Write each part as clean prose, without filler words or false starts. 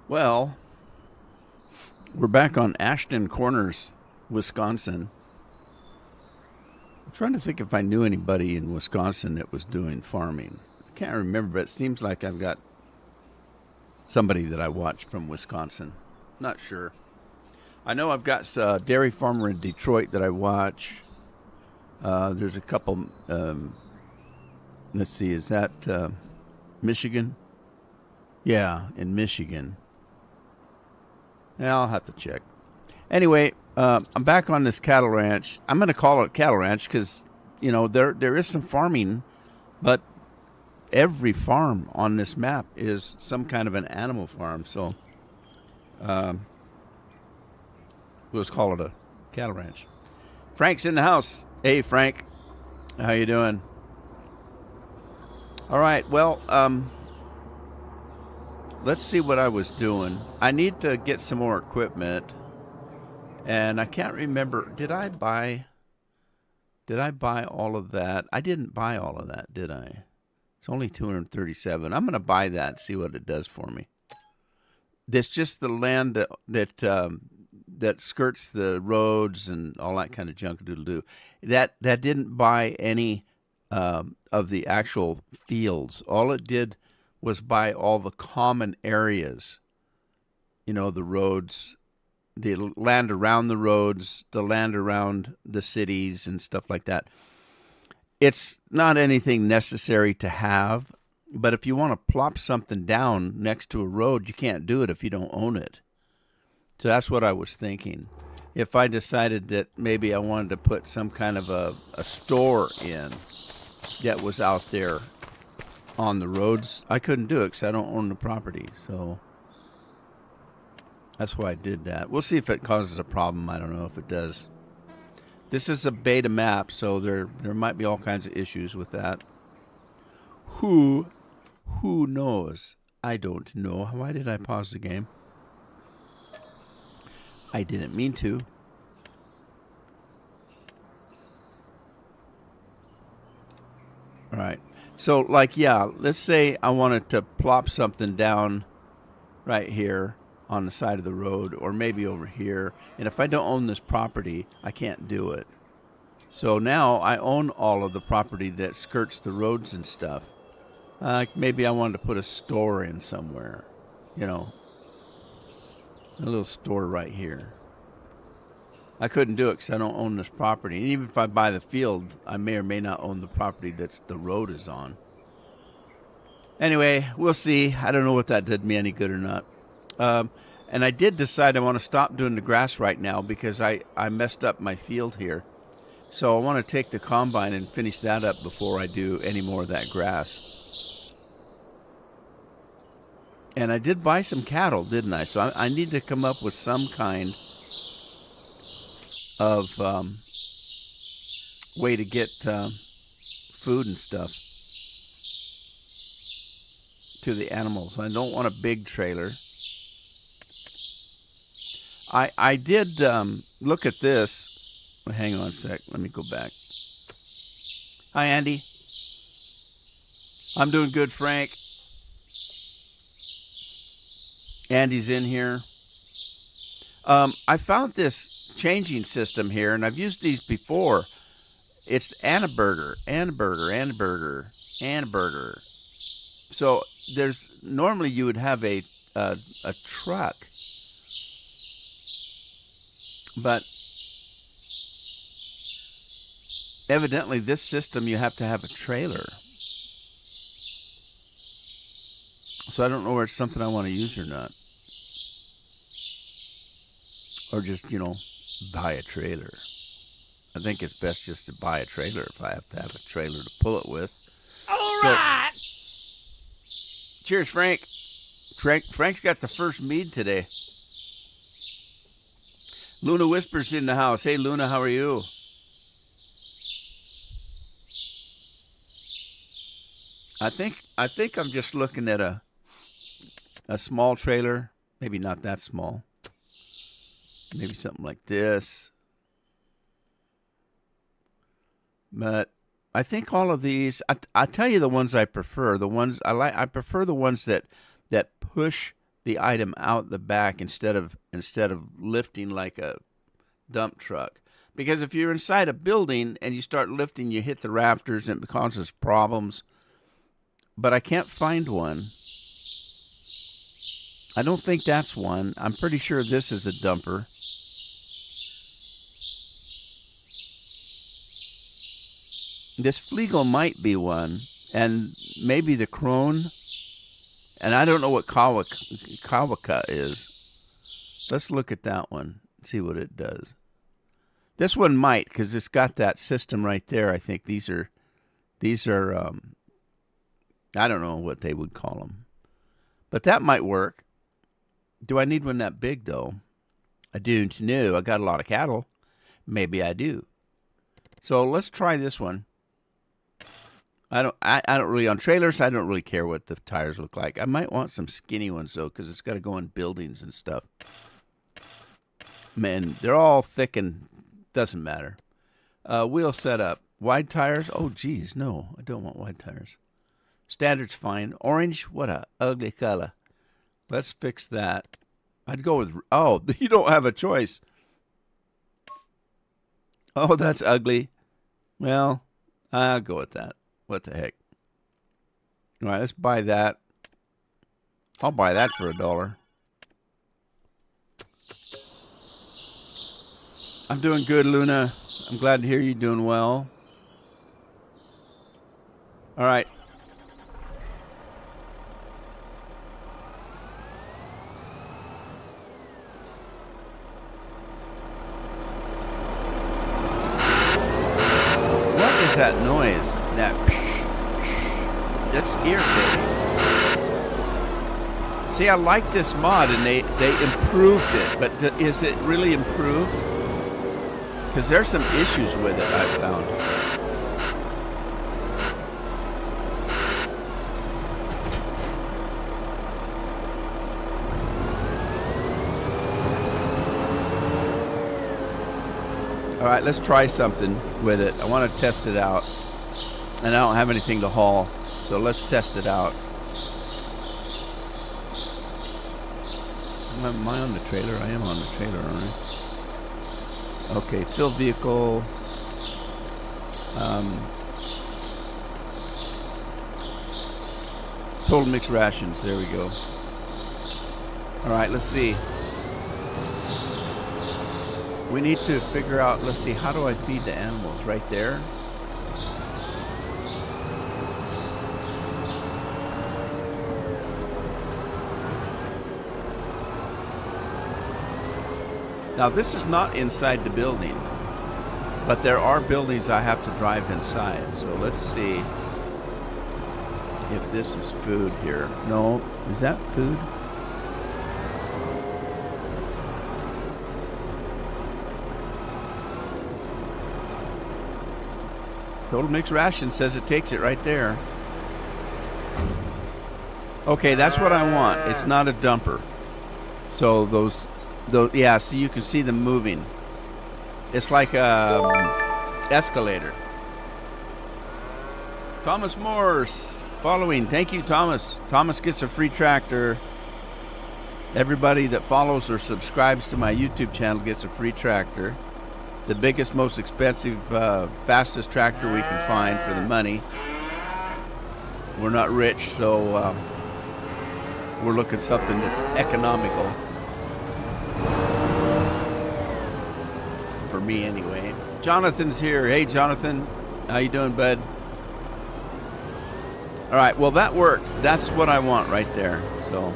Well, we're back on Ashton Corners, Wisconsin. I'm trying to think if I knew anybody in Wisconsin that was doing farming. I can't remember, but it seems like I've got somebody that I watch from Wisconsin. Not sure. I know I've got a dairy farmer in Detroit that I watch. There's a couple. Let's see, is that Michigan? Yeah, in Michigan. Yeah, I'll have to check. Anyway, I'm back on this cattle ranch. I'm going to call it cattle ranch because there is some farming, but every farm on this map is some kind of an animal farm. So we'll just call it a cattle ranch. Frank's in the house. Hey, Frank, how you doing? All right. Well, let's see what I was doing. I need to get some more equipment, and I can't remember. Did I buy all of that? I didn't buy all of that, did I? It's only 237. I'm going to buy that and see what it does for me. That's just the land that skirts the roads and all that kind of junk doodle doo. That didn't buy any of the actual fields. All it did was buy all the common areas. The roads, the land around the roads, the land around the cities and stuff like that. It's not anything necessary to have, but if you want to plop something down next to a road, you can't do it if you don't own it. So that's what I was thinking. If I decided that maybe I wanted to put some kind of a store in that was out there on the roads, I couldn't do it because I don't own the property. So that's why I did that. We'll see if it causes a problem. I don't know if it does. This is a beta map, so there might be all kinds of issues with that. Who knows? I don't know. Why did I pause the game? I didn't mean to. All right. So, let's say I wanted to plop something down right here on the side of the road, or maybe over here. And if I don't own this property, I can't do it. So now I own all of the property that skirts the roads and stuff. Maybe I wanted to put a store in somewhere, a little store right here. I couldn't do it because I don't own this property. And even if I buy the field, I may or may not own the property that the road is on. Anyway, we'll see. I don't know what that did me any good or not. And I did decide I want to stop doing the grass right now because I messed up my field here. So I want to take the combine and finish that up before I do any more of that grass. And I did buy some cattle, didn't I? So I need to come up with some kind of way to get food and stuff to the animals. I don't want a big trailer. I did look at this. Hang on a sec. Let me go back. Hi, Andy. I'm doing good, Frank. Andy's in here. I found this changing system here, and I've used these before. It's Annaberger. So normally you would have a truck, but evidently this system you have to have a trailer. So I don't know whether it's something I want to use or not. Or just, buy a trailer. I think it's best just to buy a trailer if I have to have a trailer to pull it with. All right. Cheers, Frank. Frank's got the first mead today. Luna Whispers in the house. Hey, Luna, how are you? I think I'm just looking at a small trailer. Maybe not that small. Maybe something like this. But I think all of these, I tell you the ones I prefer. The ones I like, I prefer the ones that push the item out the back instead of lifting like a dump truck. Because if you're inside a building and you start lifting, you hit the rafters and it causes problems. But I can't find one. I don't think that's one. I'm pretty sure this is a dumper. This Fliegel might be one, and maybe the Krone. And I don't know what Kawaka is. Let's look at that one, see what it does. This one might, because it's got that system right there. I think these are I don't know what they would call them. But that might work. Do I need one that big, though? I don't know. I got a lot of cattle. Maybe I do. So let's try this one. I don't really, on trailers, I don't really care what the tires look like. I might want some skinny ones, though, because it's got to go in buildings and stuff. Man, they're all thick and doesn't matter. Wheel setup. Wide tires? Oh, geez, no. I don't want wide tires. Standard's fine. Orange? What a ugly color. Let's fix that. I'd go with, oh, you don't have a choice. Oh, that's ugly. Well, I'll go with that. What the heck? All right, let's buy that. I'll buy that for $1. I'm doing good, Luna. I'm glad to hear you doing well. All right. What is that noise? That's irritating. See, I like this mod, and they improved it, but is it really improved? Because there's some issues with it, I've found. All right, let's try something with it. I want to test it out. And I don't have anything to haul, so let's test it out. Am I on the trailer? I am on the trailer, aren't I? Okay, fill vehicle. Total mixed rations. There we go. All right, let's see. We need to figure out, let's see, how do I feed the animals? Right there? Now, this is not inside the building, but there are buildings I have to drive inside. So let's see if this is food here. No, is that food? Total Mixed Ration says it takes it right there. Okay, that's what I want. It's not a dumper. So those, yeah, so you can see them moving. It's like a escalator. Thomas Morse following. Thank you, Thomas. Thomas gets a free tractor. Everybody that follows or subscribes to my YouTube channel gets a free tractor. The biggest, most expensive, fastest tractor we can find for the money. We're not rich, so we're looking something that's economical. For me, anyway. Jonathan's here. Hey, Jonathan. How you doing, bud? All right, well, that worked. That's what I want right there. So,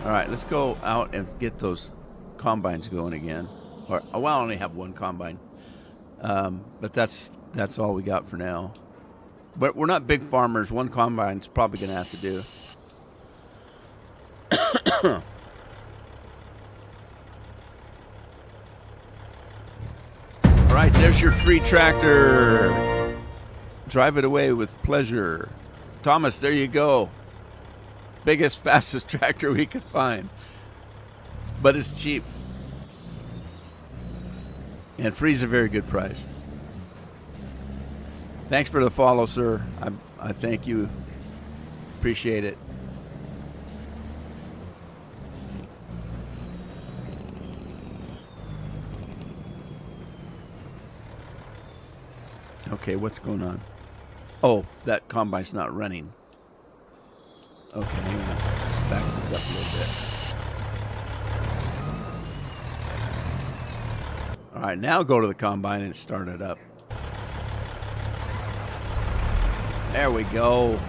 all right, let's go out and get those combines going again. Or, well, I only have one combine. But that's all we got for now. But we're not big farmers. One combine's probably going to have to do. All right, there's your free tractor. Drive it away with pleasure. Thomas, there you go. Biggest, fastest tractor we could find. But it's cheap. And free's a very good price. Thanks for the follow, sir. I thank you. Appreciate it. Okay, what's going on? Oh, that combine's not running. Okay, hang on. Let's back this up a little bit. All right, now go to the combine and start it up. There we go.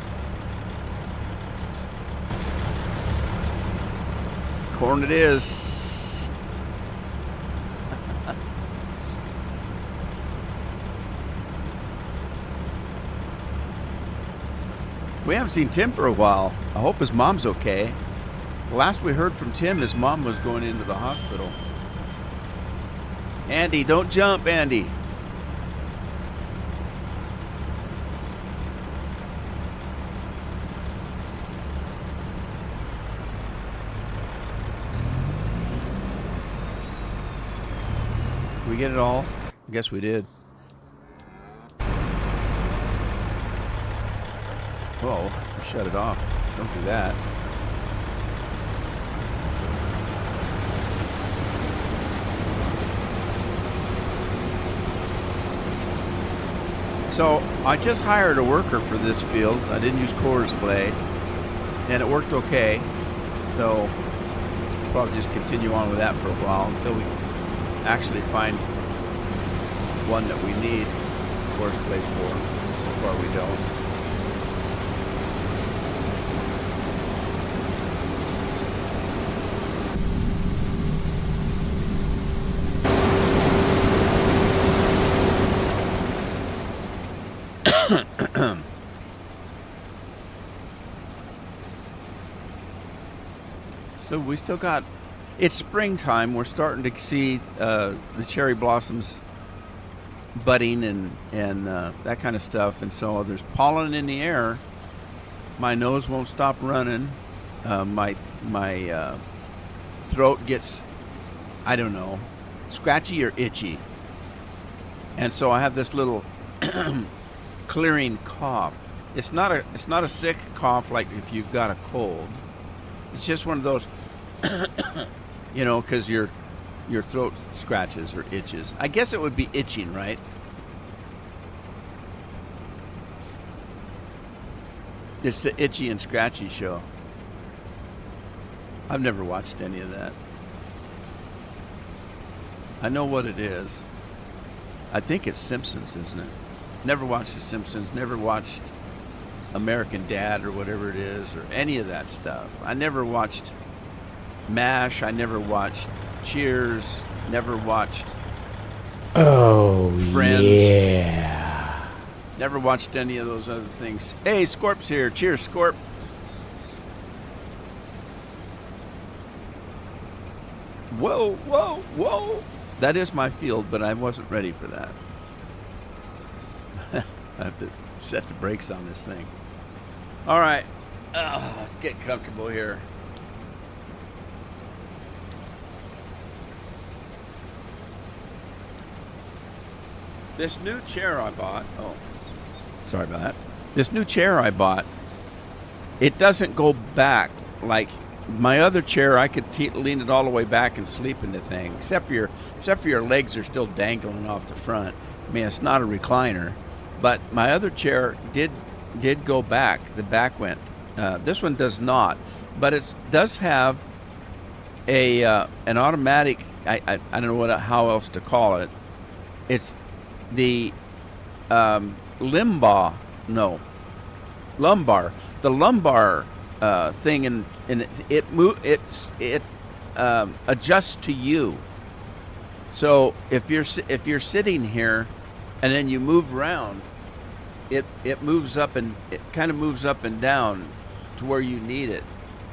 Corn it is. We haven't seen Tim for a while. I hope his mom's okay. Last we heard from Tim, his mom was going into the hospital. Andy, don't jump, Andy. Did we get it all? I guess we did. Whoa, I shut it off. Don't do that. So I just hired a worker for this field. I didn't use Coors Blade, and it worked okay. So I'll probably just continue on with that for a while until we actually find one that we need Coors Blade for. So far we don't. So we still got, it's springtime. We're starting to see the cherry blossoms budding and that kind of stuff. And so there's pollen in the air. My nose won't stop running. My throat gets, I don't know, scratchy or itchy. And so I have this little clearing cough. It's not a sick cough like if you've got a cold. It's just one of those, you know, because your throat scratches or itches. I guess it would be itching, right? It's the Itchy and Scratchy show. I've never watched any of that. I know what it is. I think it's Simpsons, isn't it? Never watched The Simpsons, never watched American Dad or whatever it is, or any of that stuff. I never watched MASH, I never watched Cheers, never watched Friends. Yeah. Never watched any of those other things. Hey, Scorp's here. Cheers, Scorp. Whoa, whoa, whoa. That is my field, but I wasn't ready for that. I have to set the brakes on this thing. All right, let's get comfortable here. This new chair I bought, sorry about that. This new chair I bought, it doesn't go back like my other chair. I could lean it all the way back and sleep in the thing, except for your legs are still dangling off the front. I mean, it's not a recliner, but my other chair did go back. The back went. This one does not, but it does have an automatic. I don't know how else to call it. It's the lumbar. The lumbar thing, and it adjusts to you. So if you're sitting here, and then you move around, it moves up, and it kind of moves up and down to where you need it,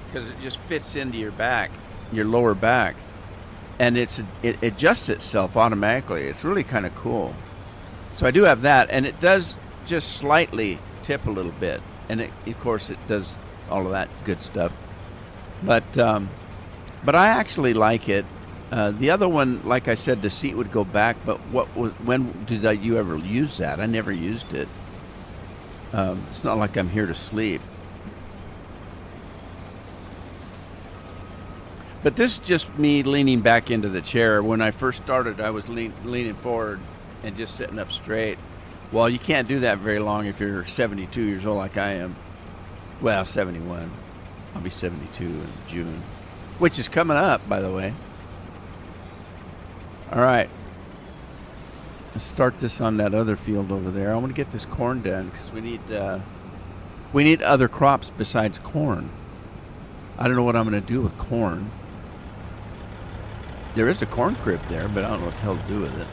because it just fits into your back, your lower back, and it adjusts itself automatically. It's really kind of cool. So I do have that, and it does just slightly tip a little bit, and of course it does all of that good stuff. But I actually like it. The other one, like I said, the seat would go back. But when did you ever use that? I never used it. It's not like I'm here to sleep. But this is just me leaning back into the chair. When I first started, I was leaning forward and just sitting up straight. Well, you can't do that very long if you're 72 years old like I am. Well, 71. I'll be 72 in June, which is coming up, by the way. All right. Let's start this on that other field over there. I want to get this corn done because we need other crops besides corn. I don't know what I'm going to do with corn. There is a corn crib there, but I don't know what the hell to do with it.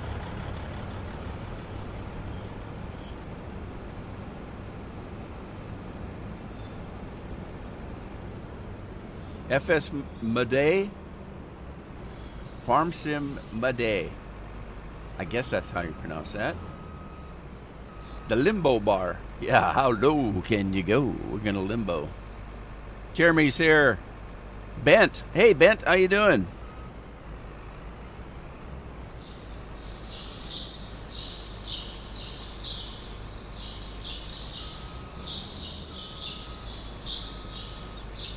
FS Made, Farm Sim Made. I guess that's how you pronounce that. The limbo bar. Yeah, how low can you go? We're gonna limbo. Jeremy's here. Bent. Hey, Bent, how you doing?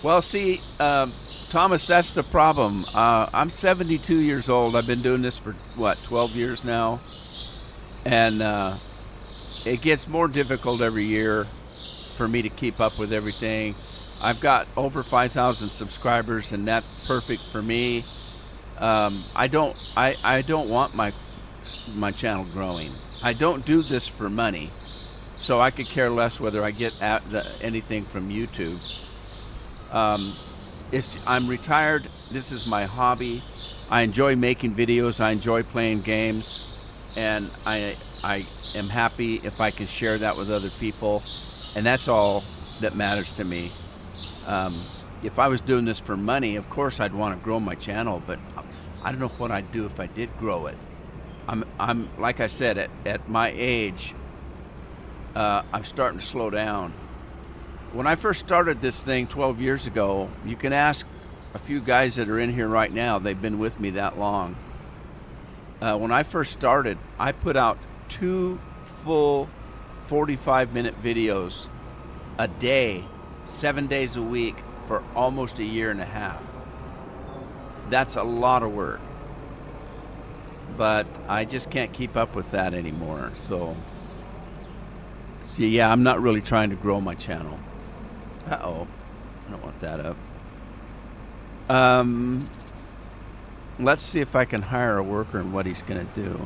Well, see, Thomas, that's the problem. I'm 72 years old. I've been doing this for, 12 years now? And it gets more difficult every year for me to keep up with everything. I've got over 5,000 subscribers, and that's perfect for me. I don't want my channel growing. I don't do this for money, so I could care less whether I get anything from YouTube. I'm retired. This is my hobby. I enjoy making videos. I enjoy playing games, and I am happy if I can share that with other people, and that's all that matters to me. If I was doing this for money, of course I'd want to grow my channel, but I don't know what I'd do if I did grow it. I'm like I said, at my age, I'm starting to slow down. When I first started this thing 12 years ago, you can ask a few guys that are in here right now. They've been with me that long. When I first started, I put out 2 full 45-minute videos a day, 7 days a week for almost a year and a half. That's a lot of work. But I just can't keep up with that anymore. So, see, yeah, I'm not really trying to grow my channel. Uh-oh, I don't want that up. Let's see if I can hire a worker and what he's going to do.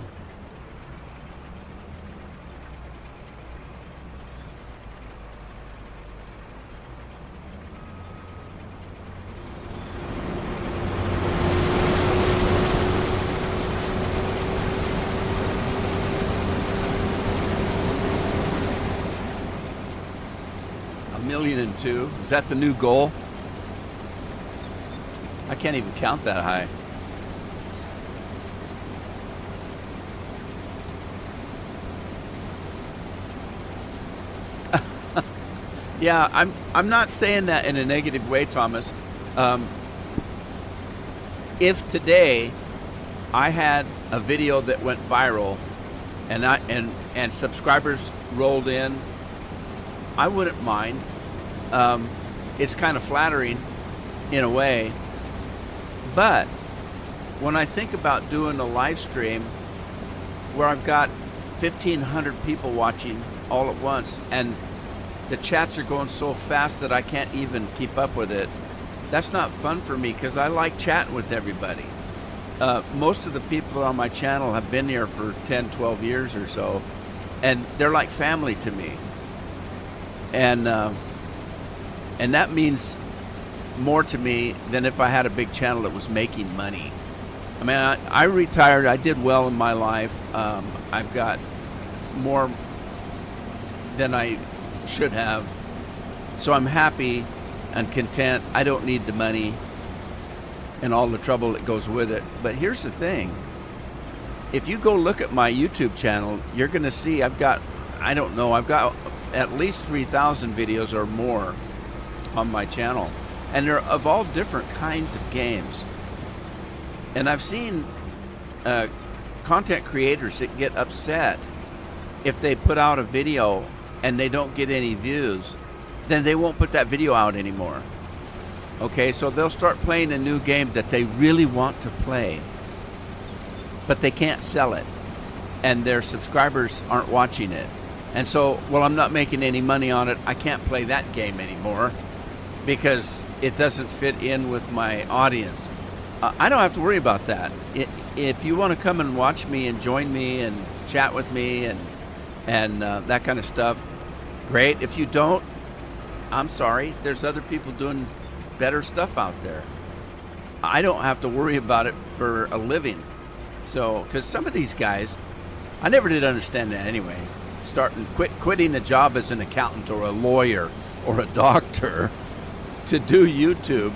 $1,000,002. Is that the new goal? I can't even count that high. Yeah, I'm not saying that in a negative way, Thomas. If today I had a video that went viral and subscribers rolled in, I wouldn't mind. It's kind of flattering in a way, but when I think about doing a live stream where I've got 1,500 people watching all at once and the chats are going so fast that I can't even keep up with it, that's not fun for me because I like chatting with everybody. Most of the people on my channel have been here for 10, 12 years or so, and they're like family to me. And that means more to me than if I had a big channel that was making money. I mean, I retired. I did well in my life. I've got more than I should have. So I'm happy and content. I don't need the money and all the trouble that goes with it. But here's the thing. If you go look at my YouTube channel, you're going to see I've got at least 3,000 videos or more on my channel, and they're of all different kinds of games. And I've seen content creators that get upset if they put out a video and they don't get any views, then they won't put that video out anymore. Okay, so they'll start playing a new game that they really want to play, but they can't sell it, and their subscribers aren't watching it. And so, well, I'm not making any money on it. I can't play that game anymore because it doesn't fit in with my audience. I don't have to worry about that. If you want to come and watch me and join me and chat with me and that kind of stuff, great. If you don't, I'm sorry. There's other people doing better stuff out there. I don't have to worry about it for a living. So, because some of these guys, I never did understand that anyway. Quitting a job as an accountant or a lawyer or a doctor to do YouTube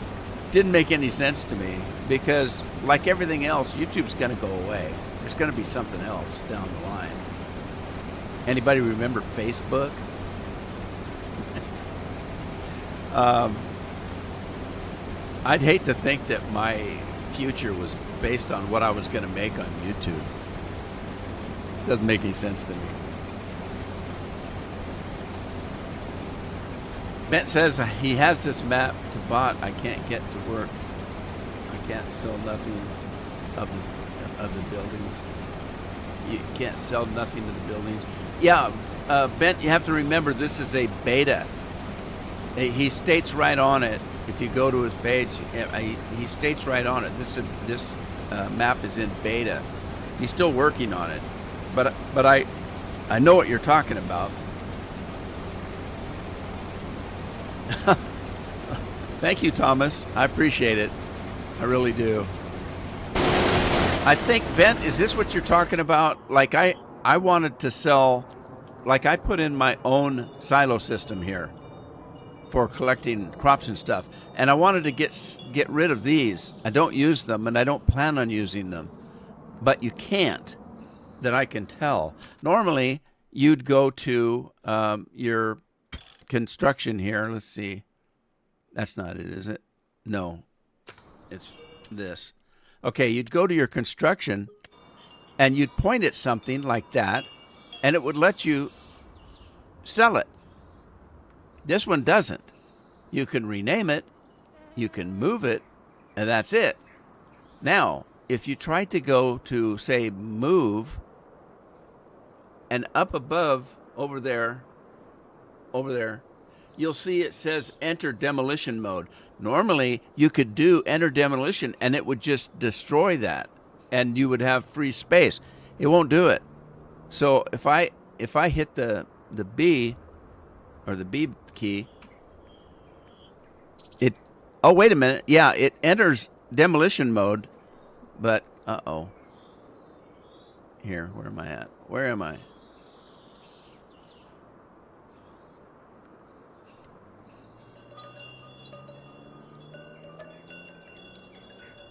didn't make any sense to me because, like everything else, YouTube's going to go away. There's going to be something else down the line. Anybody remember Facebook? I'd hate to think that my future was based on what I was going to make on YouTube. Doesn't make any sense to me. Bent says he has this map to bot. I can't get to work. I can't sell nothing of the buildings. You can't sell nothing to the buildings. Yeah, Bent, you have to remember this is a beta. He states right on it. If you go to his page, he states right on it. This map is in beta. He's still working on it, but I know what you're talking about. Thank you, Thomas. I appreciate it. I really do. I think, Bent, is this what you're talking about? Like I wanted to sell, like I put in my own silo system here for collecting crops and stuff, and I wanted to get rid of these. I don't use them, and I don't plan on using them, but you can't, that I can tell. Normally, you'd go to your construction here. Let's see. That's not it, is it? No, it's this. Okay, you'd go to your construction, and you'd point at something like that, and it would let you sell it. This one doesn't. You can rename it, you can move it, and that's it. Now, if you try to go to, say, move, and up above, over there, you'll see it says enter demolition mode. Normally, you could do enter demolition, and it would just destroy that, and you would have free space. It won't do it. So if I hit the B, or the B key, oh, wait a minute. Yeah, it enters demolition mode, but, uh-oh. Here, where am I at? Where am I?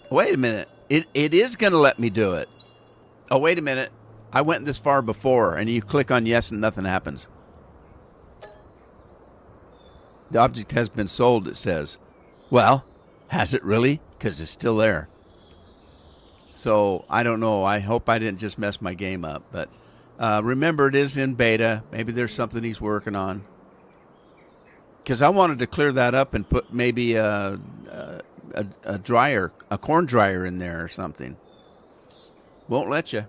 Wait a minute. It is going to let me do it. Oh, wait a minute. I went this far before, and you click on yes and nothing happens. The object has been sold, it says. Well, has it really? Because it's still there. So, I don't know. I hope I didn't just mess my game up. But remember, it is in beta. Maybe there's something he's working on. Because I wanted to clear that up and put maybe a dryer, a corn dryer in there or something. Won't let you.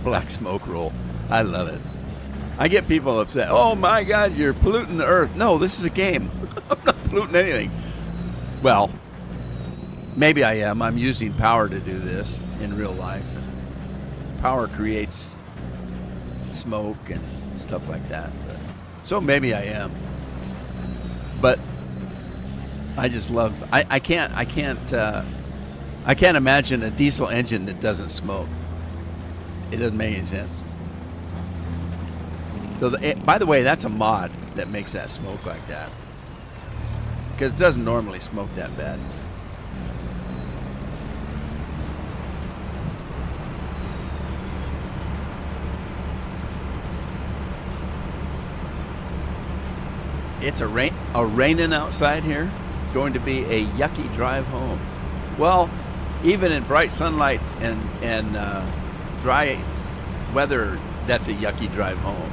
Black smoke roll. I love it. I get people upset. Oh my God, you're polluting the earth. No, this is a game. I'm not polluting anything. Well, maybe I am. I'm using power to do this in real life. Power creates smoke and stuff like that. So maybe I am. But I just love. I can't imagine a diesel engine that doesn't smoke. It doesn't make any sense. So, by the way, that's a mod that makes that smoke like that. Because it doesn't normally smoke that bad. It's raining outside here. Going to be a yucky drive home. Well, even in bright sunlight and dry weather, that's a yucky drive home.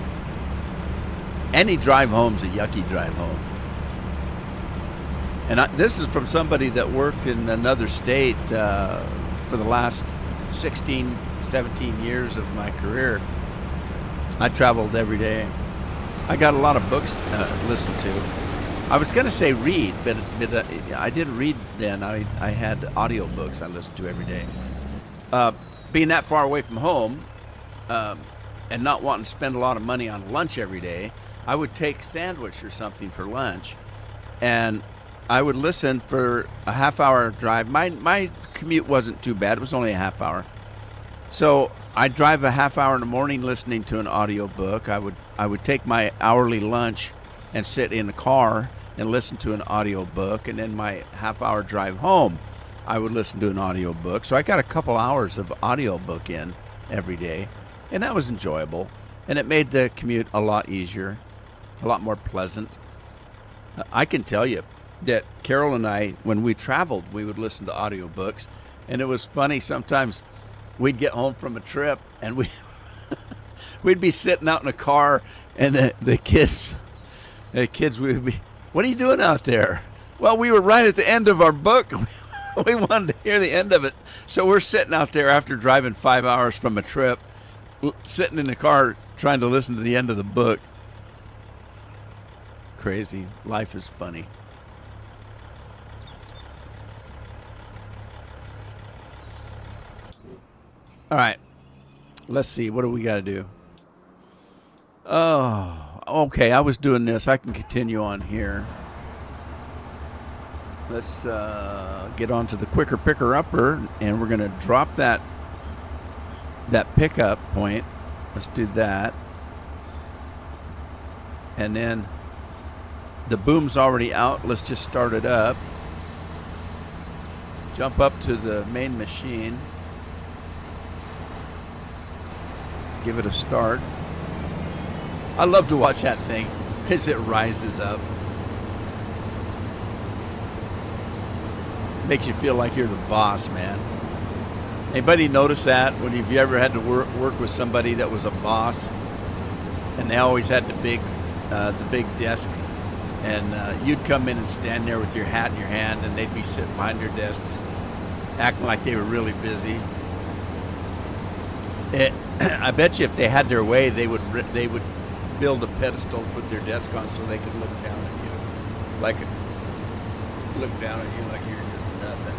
Any drive home's a yucky drive home. And this is from somebody that worked in another state for the last 16, 17 years of my career. I traveled every day. I got a lot of books to listen to. I was going to say read, but I didn't read then. I had audiobooks I listened to every day. Being that far away from home and not wanting to spend a lot of money on lunch every day, I would take sandwich or something for lunch, and I would listen for a half-hour drive. My commute wasn't too bad. It was only a half hour. So I'd drive a half hour in the morning listening to an audiobook. I would take my hourly lunch and sit in the car and listen to an audiobook, and then my half-hour drive home, I would listen to an audiobook. So I got a couple hours of audiobook in every day, and that was enjoyable, and it made the commute a lot easier, a lot more pleasant. I can tell you that Carol and I, when we traveled, we would listen to audiobooks, and it was funny. Sometimes we'd get home from a trip, and we'd be sitting out in a car, and the kids would be, "What are you doing out there?" Well, we were right at the end of our book. We wanted to hear the end of it, so we're sitting out there after driving 5 hours from a trip, sitting in the car trying to listen to the end of the book. Crazy. Life is funny. All right. Let's see. What do we got to do? Oh, okay. I was doing this. I can continue on here. Let's get on to the quicker picker upper, and we're going to drop that pickup point. Let's do that. And then the boom's already out. Let's just start it up. Jump up to the main machine. Give it a start. I love to watch that thing as it rises up. Makes you feel like you're the boss, man. Anybody notice that? When have you ever had to work with somebody that was a boss, and they always had the big desk, and you'd come in and stand there with your hat in your hand, and they'd be sitting behind your desk just acting like they were really busy. I bet you if they had their way, they would build a pedestal to put their desk on so they could look down at you, like you're just nothing.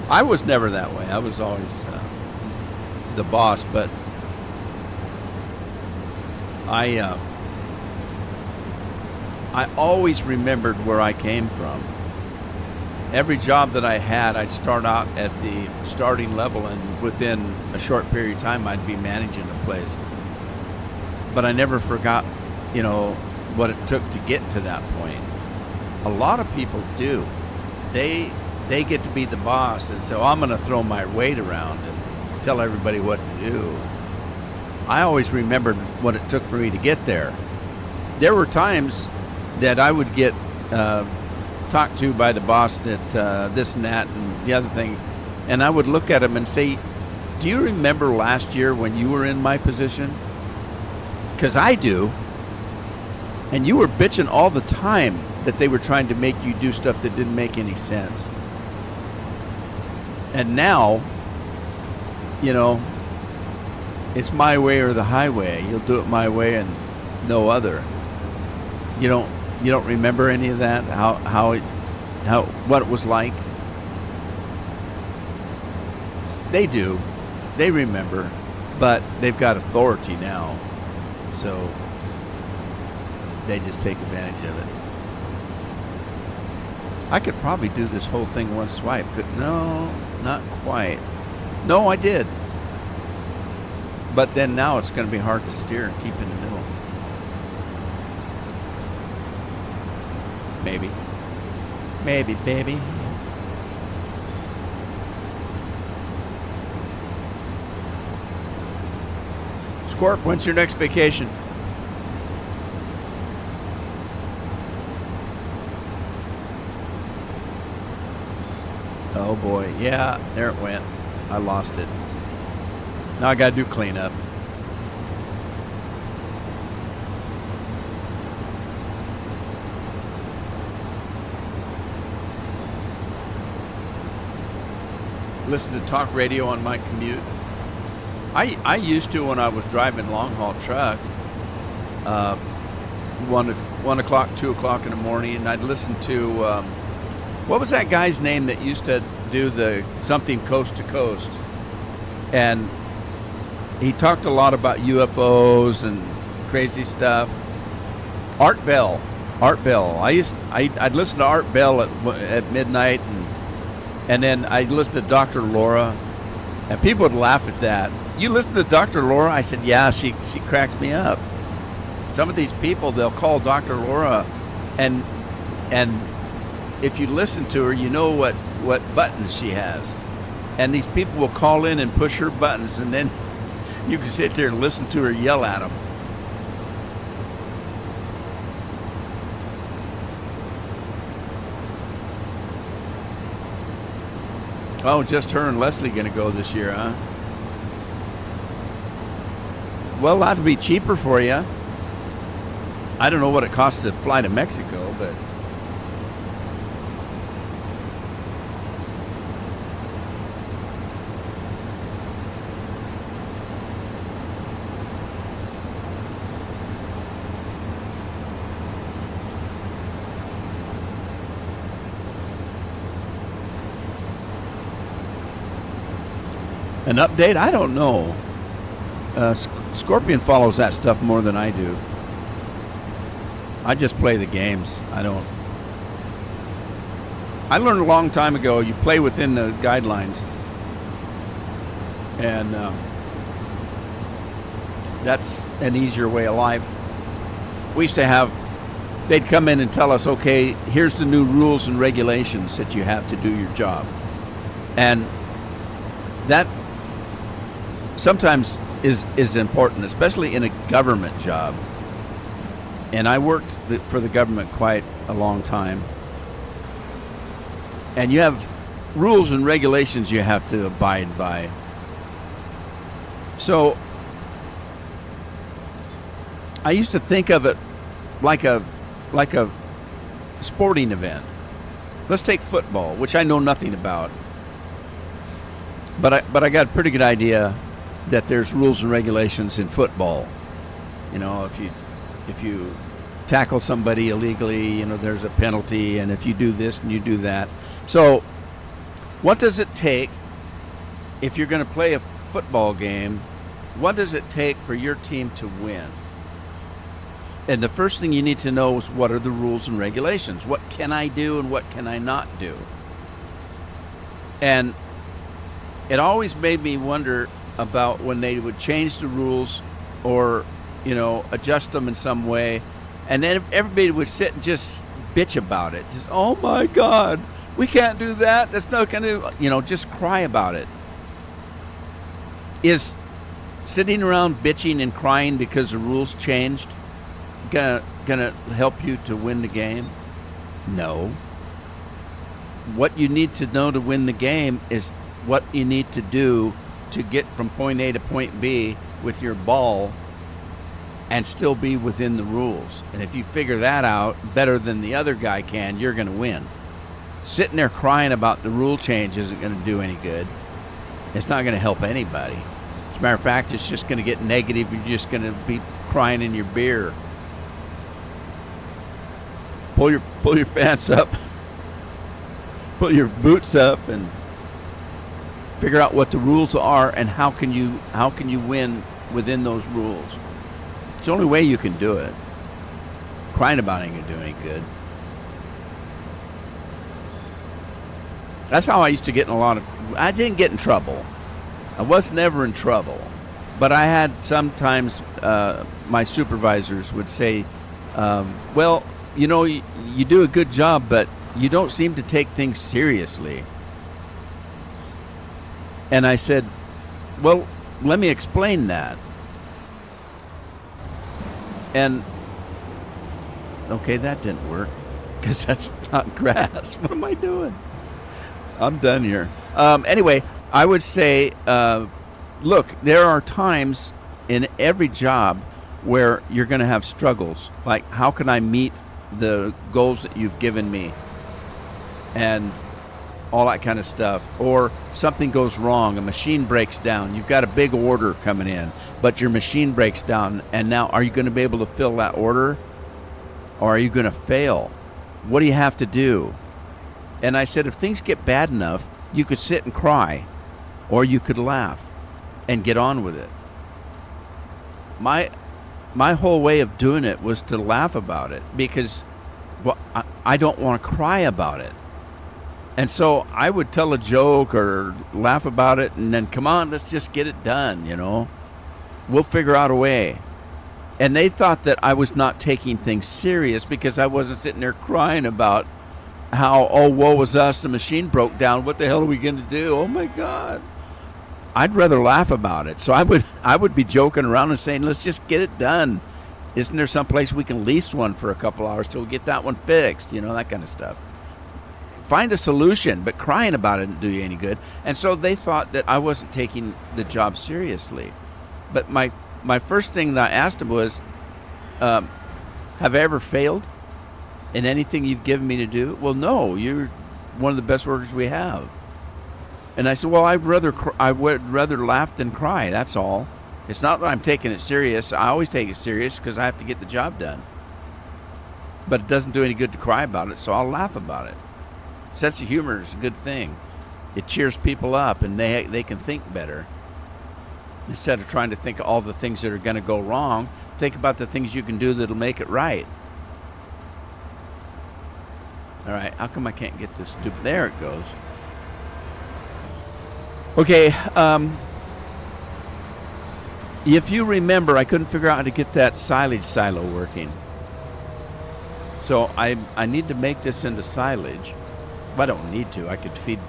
I was never that way. I was always the boss, but I always remembered where I came from. Every job that I had, I'd start out at the starting level, and within a short period of time, I'd be managing a place. But I never forgot, what it took to get to that point. A lot of people do. They get to be the boss, and so I'm going to throw my weight around and tell everybody what to do. I always remembered what it took for me to get there. There were times that I would get talked to by the boss that this and that and the other thing, and I would look at him and say, "Do you remember last year when you were in my position? Because I do. And you were bitching all the time that they were trying to make you do stuff that didn't make any sense. And now, it's my way or the highway. You'll do it my way and no other." You don't remember any of that? What it was like? They do. They remember, but they've got authority now, so they just take advantage of it. I could probably do this whole thing one swipe, but no, not quite. No, I did. But then now it's going to be hard to steer and keep in the middle. Maybe, baby. Scorp, when's your next vacation? Oh boy, yeah, there it went. I lost it. Now I gotta do cleanup. Listen to talk radio on my commute. I used to when I was driving long haul truck. 1 o'clock, 2 o'clock in the morning, and I'd listen to what was that guy's name that used to do the something coast to coast, and he talked a lot about UFOs and crazy stuff. Art Bell. I'd listen to Art Bell at midnight, and then I'd listen to Dr. Laura, and people would laugh at that. You listen to Dr. Laura? I said, yeah, she cracks me up. Some of these people, they'll call Dr. Laura, and if you listen to her, you know what buttons she has. And these people will call in and push her buttons, and then you can sit there and listen to her yell at them. Oh, just her and Leslie going to go this year, huh? Well, that'll be cheaper for you. I don't know what it costs to fly to Mexico, but an update? I don't know. Scorpion follows that stuff more than I do. I just play the games. I learned a long time ago, you play within the guidelines. And that's an easier way of life. We used to have, they'd come in and tell us, okay, here's the new rules and regulations that you have to do your job. And that sometimes is important, especially in a government job. And I worked for the government quite a long time. And you have rules and regulations you have to abide by. So I used to think of it like a sporting event. Let's take football, which I know nothing about. But I got a pretty good idea that there's rules and regulations in football. You know, if you tackle somebody illegally, you know, there's a penalty, and if you do this and you do that. So what does it take if you're going to play a football game? What does it take for your team to win? And the first thing you need to know is, what are the rules and regulations? What can I do and what can I not do? And it always made me wonder about when they would change the rules or, you know, adjust them in some way. And then everybody would sit and just bitch about it. Just, oh my God, we can't do that. That's not going to, you know, just cry about it. Is sitting around bitching and crying because the rules changed gonna help you to win the game? No. What you need to know to win the game is what you need to do to get from point A to point B with your ball and still be within the rules. And if you figure that out better than the other guy can, you're going to win. Sitting there crying about the rule change isn't going to do any good. It's not going to help anybody. As a matter of fact, it's just going to get negative. You're just going to be crying in your beer. Pull your pants up. Pull your boots up and figure out what the rules are and how can you win within those rules. It's the only way you can do it. Crying about it ain't gonna do any good. That's how I used to get in I didn't get in trouble. I was never in trouble. But I had sometimes my supervisors would say, well, you know, you do a good job, but you don't seem to take things seriously. And I said, well, let me explain that. And, okay, that didn't work because that's not grass. What am I doing? I'm done here. Anyway, I would say, look, there are times in every job where you're going to have struggles. Like, how can I meet the goals that you've given me? And all that kind of stuff. Or something goes wrong, a machine breaks down. You've got a big order coming in, but your machine breaks down. And now, are you going to be able to fill that order? Or are you going to fail? What do you have to do? And I said, if things get bad enough, you could sit and cry, or you could laugh and get on with it. My whole way of doing it was to laugh about it, because I don't want to cry about it. And so I would tell a joke or laugh about it, and then, come on, let's just get it done, you know. We'll figure out a way. And they thought that I was not taking things serious because I wasn't sitting there crying about how, oh, woe was us, the machine broke down. What the hell are we going to do? Oh, my God. I'd rather laugh about it. So I would be joking around and saying, let's just get it done. Isn't there some place we can lease one for a couple hours till we get that one fixed? You know, that kind of stuff. Find a solution, but crying about it didn't do you any good. And so they thought that I wasn't taking the job seriously. But my first thing that I asked them was, have I ever failed in anything you've given me to do? Well, no, you're one of the best workers we have. And I said, well, I would rather laugh than cry, that's all. It's not that I'm taking it serious. I always take it serious because I have to get the job done. But it doesn't do any good to cry about it, so I'll laugh about it. Sense of humor is a good thing. It cheers people up, and they can think better. Instead of trying to think of all the things that are going to go wrong, think about the things you can do that'll make it right. All right, how come I can't get this stupid? There it goes. Okay, if you remember, I couldn't figure out how to get that silage silo working. So I need to make this into silage. But I don't need to. I could feed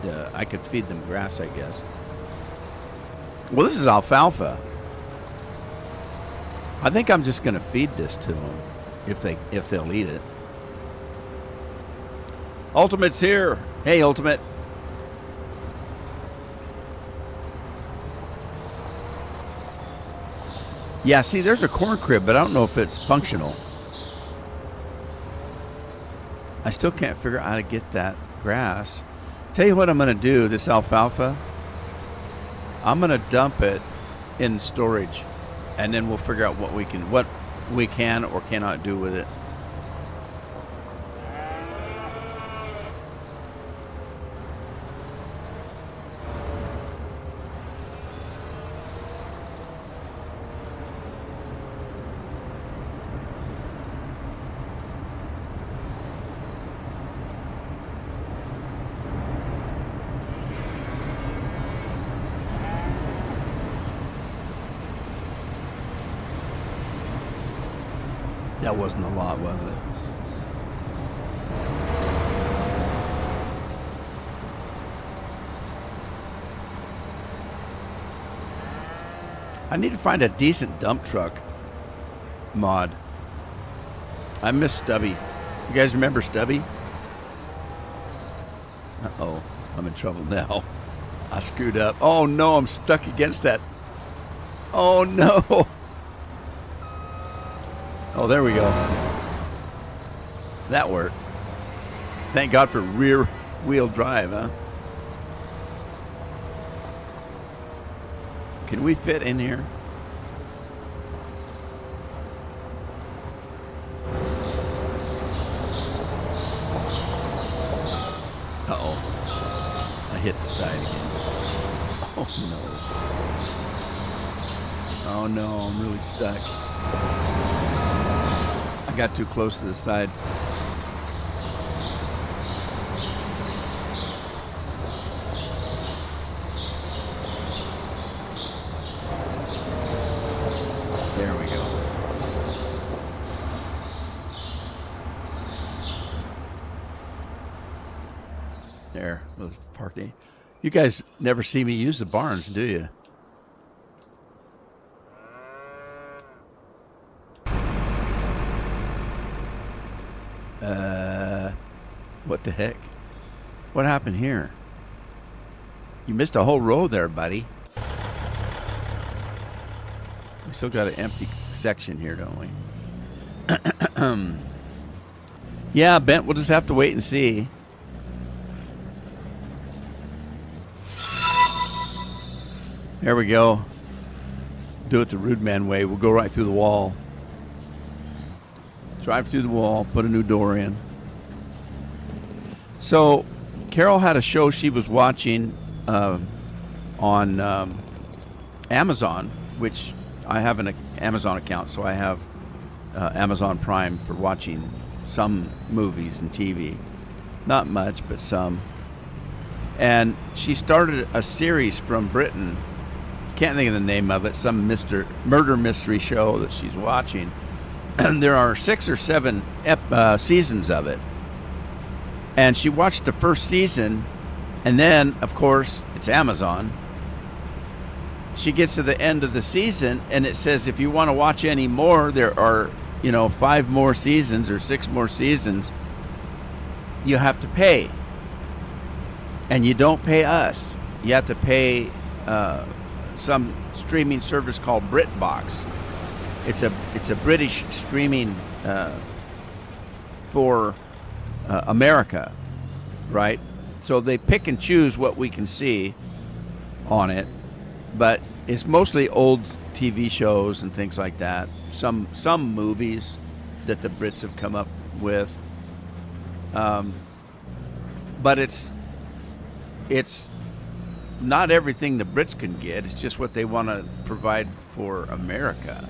them grass, I guess. Well, this is alfalfa. I think I'm just going to feed this to them if they'll eat it. Ultimate's here. Hey, Ultimate. Yeah, see, there's a corn crib, but I don't know if it's functional. I still can't figure out how to get that grass. Tell you what I'm going to do, this alfalfa, I'm going to dump it in storage, and then we'll figure out what we can or cannot do with it. That wasn't a lot, was it? I need to find a decent dump truck mod. I miss Stubby. You guys remember Stubby? Uh-oh, I'm in trouble now. I screwed up. Oh no, I'm stuck against that. Oh no. Oh, there we go. That worked. Thank God for rear wheel drive, huh? Can we fit in here? Uh-oh. I hit the side again. Oh, no. Oh, no, I'm really stuck. I got too close to the side. There we go. There, was parking. You guys never see me use the barns, do you? What the heck? What happened here? You missed a whole row there, buddy. We still got an empty section here, don't we? Yeah, Bent, we'll just have to wait and see. There we go. Do it the Rude Man way. We'll go right through the wall. Drive through the wall, put a new door in. So, Carol had a show she was watching on Amazon, which I have an Amazon account, so I have Amazon Prime for watching some movies and TV. Not much, but some. And she started a series from Britain. Can't think of the name of it. Some murder mystery show that she's watching. And there are 6 or 7 seasons of it. And she watched the first season, and then, of course, it's Amazon. She gets to the end of the season, and it says if you want to watch any more, there are, 5 more seasons or 6 more seasons. You have to pay. And you don't pay us. You have to pay some streaming service called BritBox. It's a British streaming for America, right? So they pick and choose what we can see on it, but it's mostly old TV shows and things like that. Some movies that the Brits have come up with, but it's not everything the Brits can get. It's just what they want to provide for America.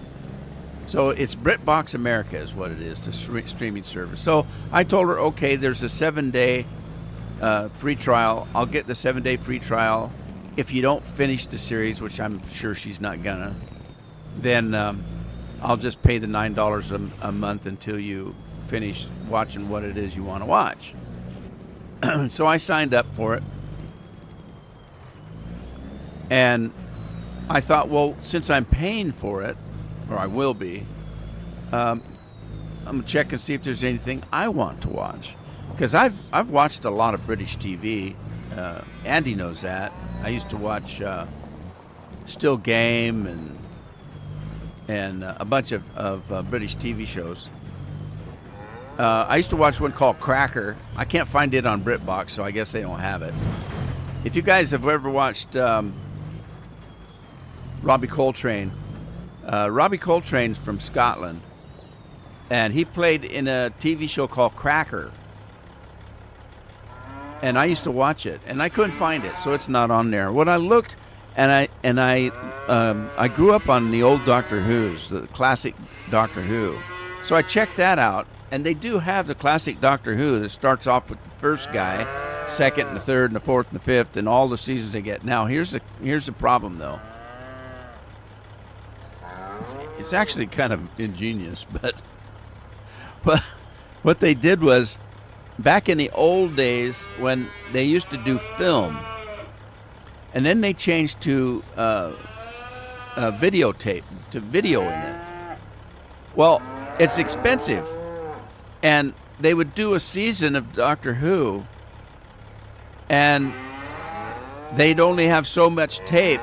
So it's BritBox America is what it is, the streaming service. So I told her, okay, there's a 7-day free trial. I'll get the 7-day free trial. If you don't finish the series, which I'm sure she's not gonna, then I'll just pay the $9 a month until you finish watching what it is you want to watch. So I signed up for it. And I thought, well, since I'm paying for it, or I will be, I'm gonna check and see if there's anything I want to watch, because I've watched a lot of British TV. Andy knows that. I used to watch Still Game and a bunch of British TV shows. I used to watch one called Cracker. I can't find it on BritBox, so I guess they don't have it. If you guys have ever watched Robbie Coltrane. Robbie Coltrane's from Scotland, and he played in a TV show called Cracker. And I used to watch it, and I couldn't find it, so it's not on there. When I looked, and I grew up on the old Doctor Who's, the classic Doctor Who. So I checked that out, and they do have the classic Doctor Who that starts off with the first guy, second and the third and the fourth and the fifth, and all the seasons they get. Now here's the problem though. It's actually kind of ingenious, but what they did was, back in the old days when they used to do film, and then they changed to videotape, to video in it. Well, it's expensive, and they would do a season of Doctor Who, and they'd only have so much tape,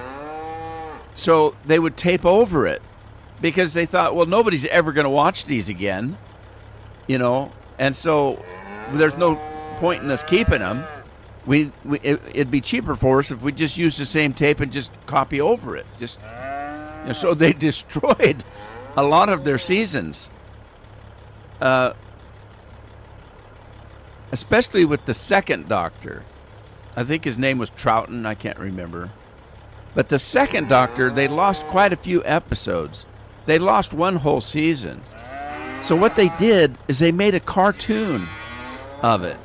so they would tape over it, because they thought, well, nobody's ever going to watch these again, and so there's no point in us keeping them. It'd be cheaper for us if we just used the same tape and just copy over it. So they destroyed a lot of their seasons, especially with the second Doctor. I think his name was Troughton. I can't remember. But the second Doctor, they lost quite a few episodes. They lost one whole season. So what they did is they made a cartoon of it,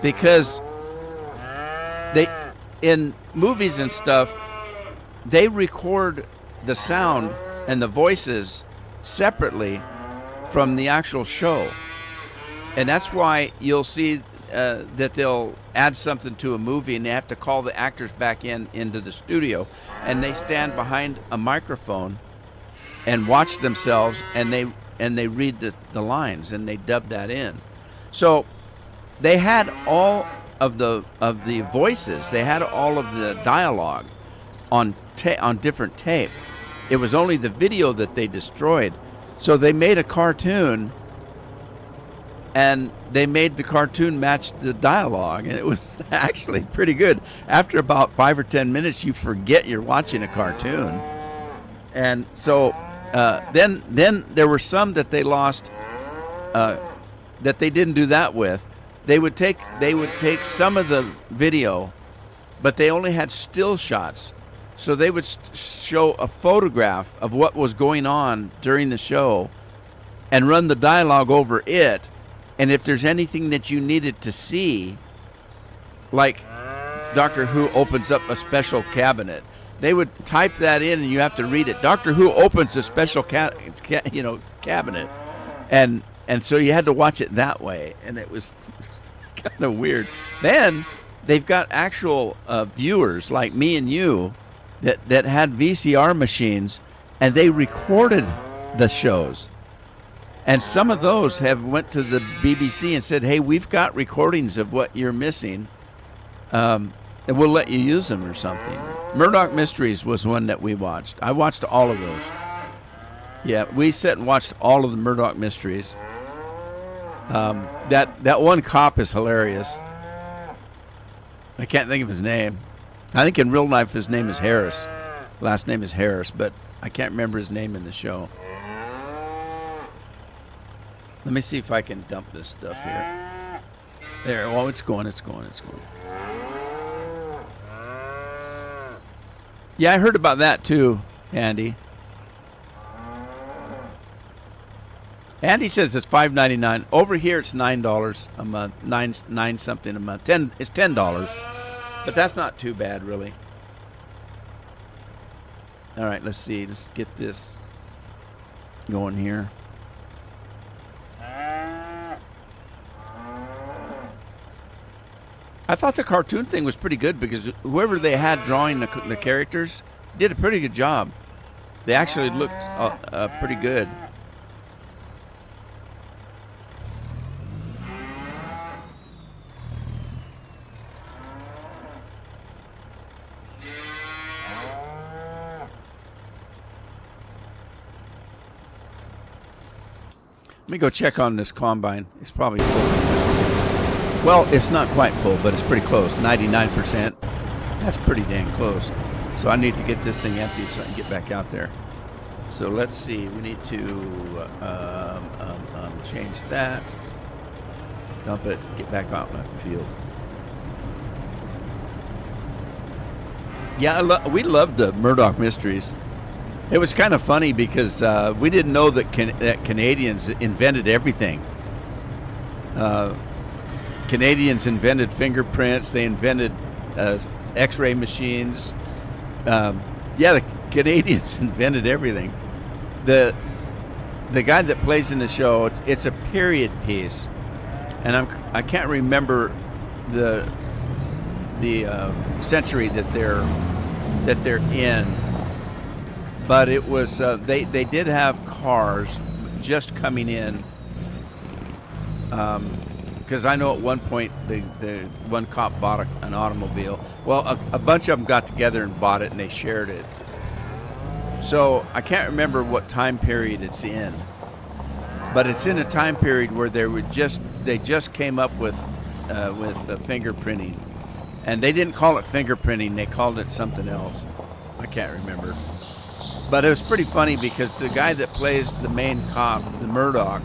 because they, in movies and stuff, they record the sound and the voices separately from the actual show. And that's why you'll see that they'll add something to a movie and they have to call the actors back into the studio, and they stand behind a microphone and watch themselves, and they read the lines, and they dub that in. So they had all of the voices. They had all of the dialogue on different tape. It was only the video that they destroyed. So they made a cartoon, and they made the cartoon match the dialogue, and it was actually pretty good. After about 5 or 10 minutes, you forget you're watching a cartoon. And so then there were some that they lost, that they didn't do that with. They would take some of the video, but they only had still shots. So they would show a photograph of what was going on during the show and run the dialogue over it. And if there's anything that you needed to see, like Doctor Who opens up a special cabinet, they would type that in and you have to read it. Doctor Who opens a special cabinet. And so you had to watch it that way. And it was kind of weird. Then they've got actual viewers like me and you that had VCR machines, and they recorded the shows. And some of those have went to the BBC and said, hey, we've got recordings of what you're missing, and we'll let you use them or something. Murdoch Mysteries was one that we watched. I watched all of those. Yeah, we sat and watched all of the Murdoch Mysteries. That one cop is hilarious. I can't think of his name. I think in real life his name is Harris. Last name is Harris, but I can't remember his name in the show. Let me see if I can dump this stuff here. There, well, it's going. Yeah, I heard about that too, Andy. Andy says it's $5.99. Over here it's $9 a month, nine something a month. It's $10. But that's not too bad, really. All right, let's see. Let's get this going here. I thought the cartoon thing was pretty good because whoever they had drawing the characters did a pretty good job. They actually looked pretty good. Let me go check on this combine. It's probably full. Well, it's not quite full, but it's pretty close. 99%. That's pretty dang close. So I need to get this thing empty so I can get back out there. So let's see. We need to change that. Dump it. Get back out in the field. Yeah, we loved the Murdoch Mysteries. It was kind of funny because we didn't know that Canadians invented everything. Canadians invented fingerprints. They invented X-ray machines. The Canadians invented everything. The guy that plays in the show, it's a period piece, and I can't remember the century that they're in. But it was they did have cars just coming in, because I know at one point the one cop bought an automobile. Well, a bunch of them got together and bought it, and they shared it. So I can't remember what time period it's in, but it's in a time period where they just came up with fingerprinting, and they didn't call it fingerprinting; they called it something else. I can't remember. But it was pretty funny because the guy that plays the main cop, the Murdoch,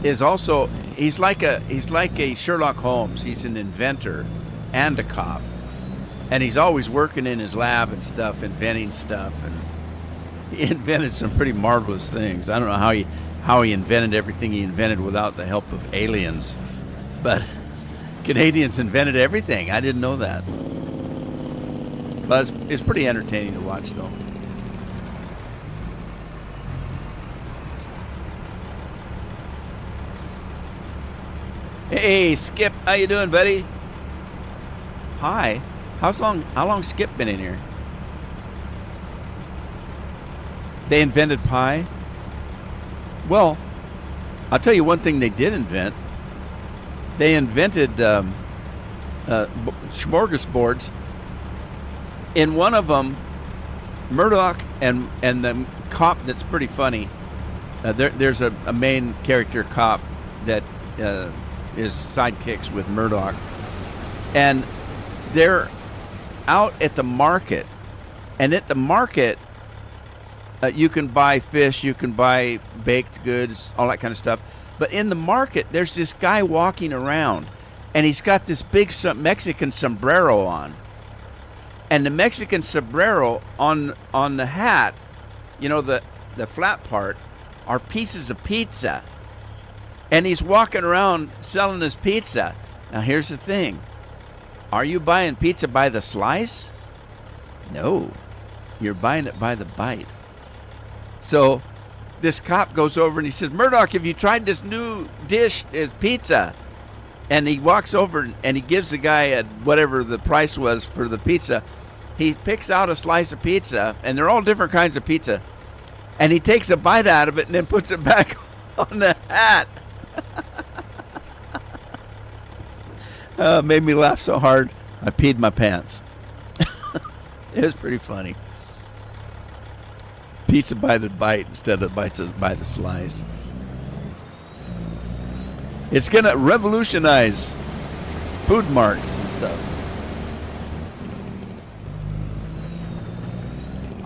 is also he's like a Sherlock Holmes. He's an inventor and a cop, and he's always working in his lab and stuff, inventing stuff, and he invented some pretty marvelous things. I don't know how he invented everything he invented without the help of aliens, but Canadians invented everything. I didn't know that. But it's pretty entertaining to watch, though. Hey, Skip, how you doing, buddy? Hi. How long Skip been in here? They invented pie? Well, I'll tell you one thing they did invent. they invented smorgasbords. In one of them, Murdoch and the cop that's pretty funny. There's a main character cop that is sidekicks with Murdoch, and they're out at the market. And at the market, you can buy fish, you can buy baked goods, all that kind of stuff. But in the market, there's this guy walking around, and he's got this big Mexican sombrero on. And the Mexican sombrero on the hat, you know, the flat part, are pieces of pizza. And he's walking around selling his pizza. Now, here's the thing. Are you buying pizza by the slice? No. You're buying it by the bite. So this cop goes over and he says, Murdoch, have you tried this new dish? It's pizza. And he walks over and he gives the guy whatever the price was for the pizza. He picks out a slice of pizza, and they're all different kinds of pizza. And he takes a bite out of it and then puts it back on the hat. Made me laugh so hard, I peed my pants. It was pretty funny. Pizza by the bite instead of by the slice. It's going to revolutionize food marts and stuff.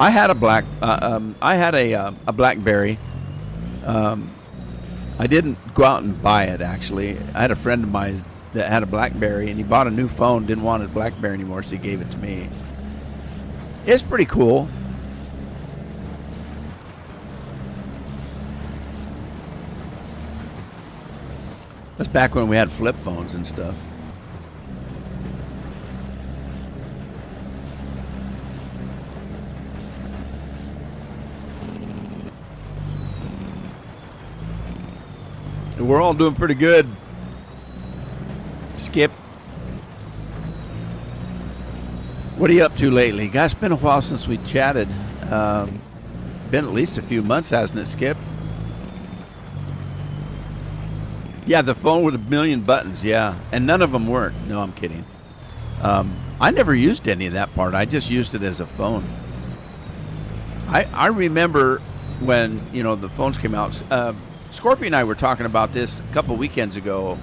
I had a BlackBerry. I didn't go out and buy it, actually. I had a friend of mine that had a BlackBerry, and he bought a new phone, didn't want a BlackBerry anymore, so he gave it to me. It's pretty cool. That's back when we had flip phones and stuff. We're all doing pretty good. Skip, what are you up to lately? Gosh, it's been a while since we chatted. Been at least a few months, hasn't it, Skip? Yeah, the phone with 1,000,000 buttons, yeah. And none of them worked. No, I'm kidding. I never used any of that part. I just used it as a phone. I remember when, the phones came out. Scorpio and I were talking about this a couple weekends ago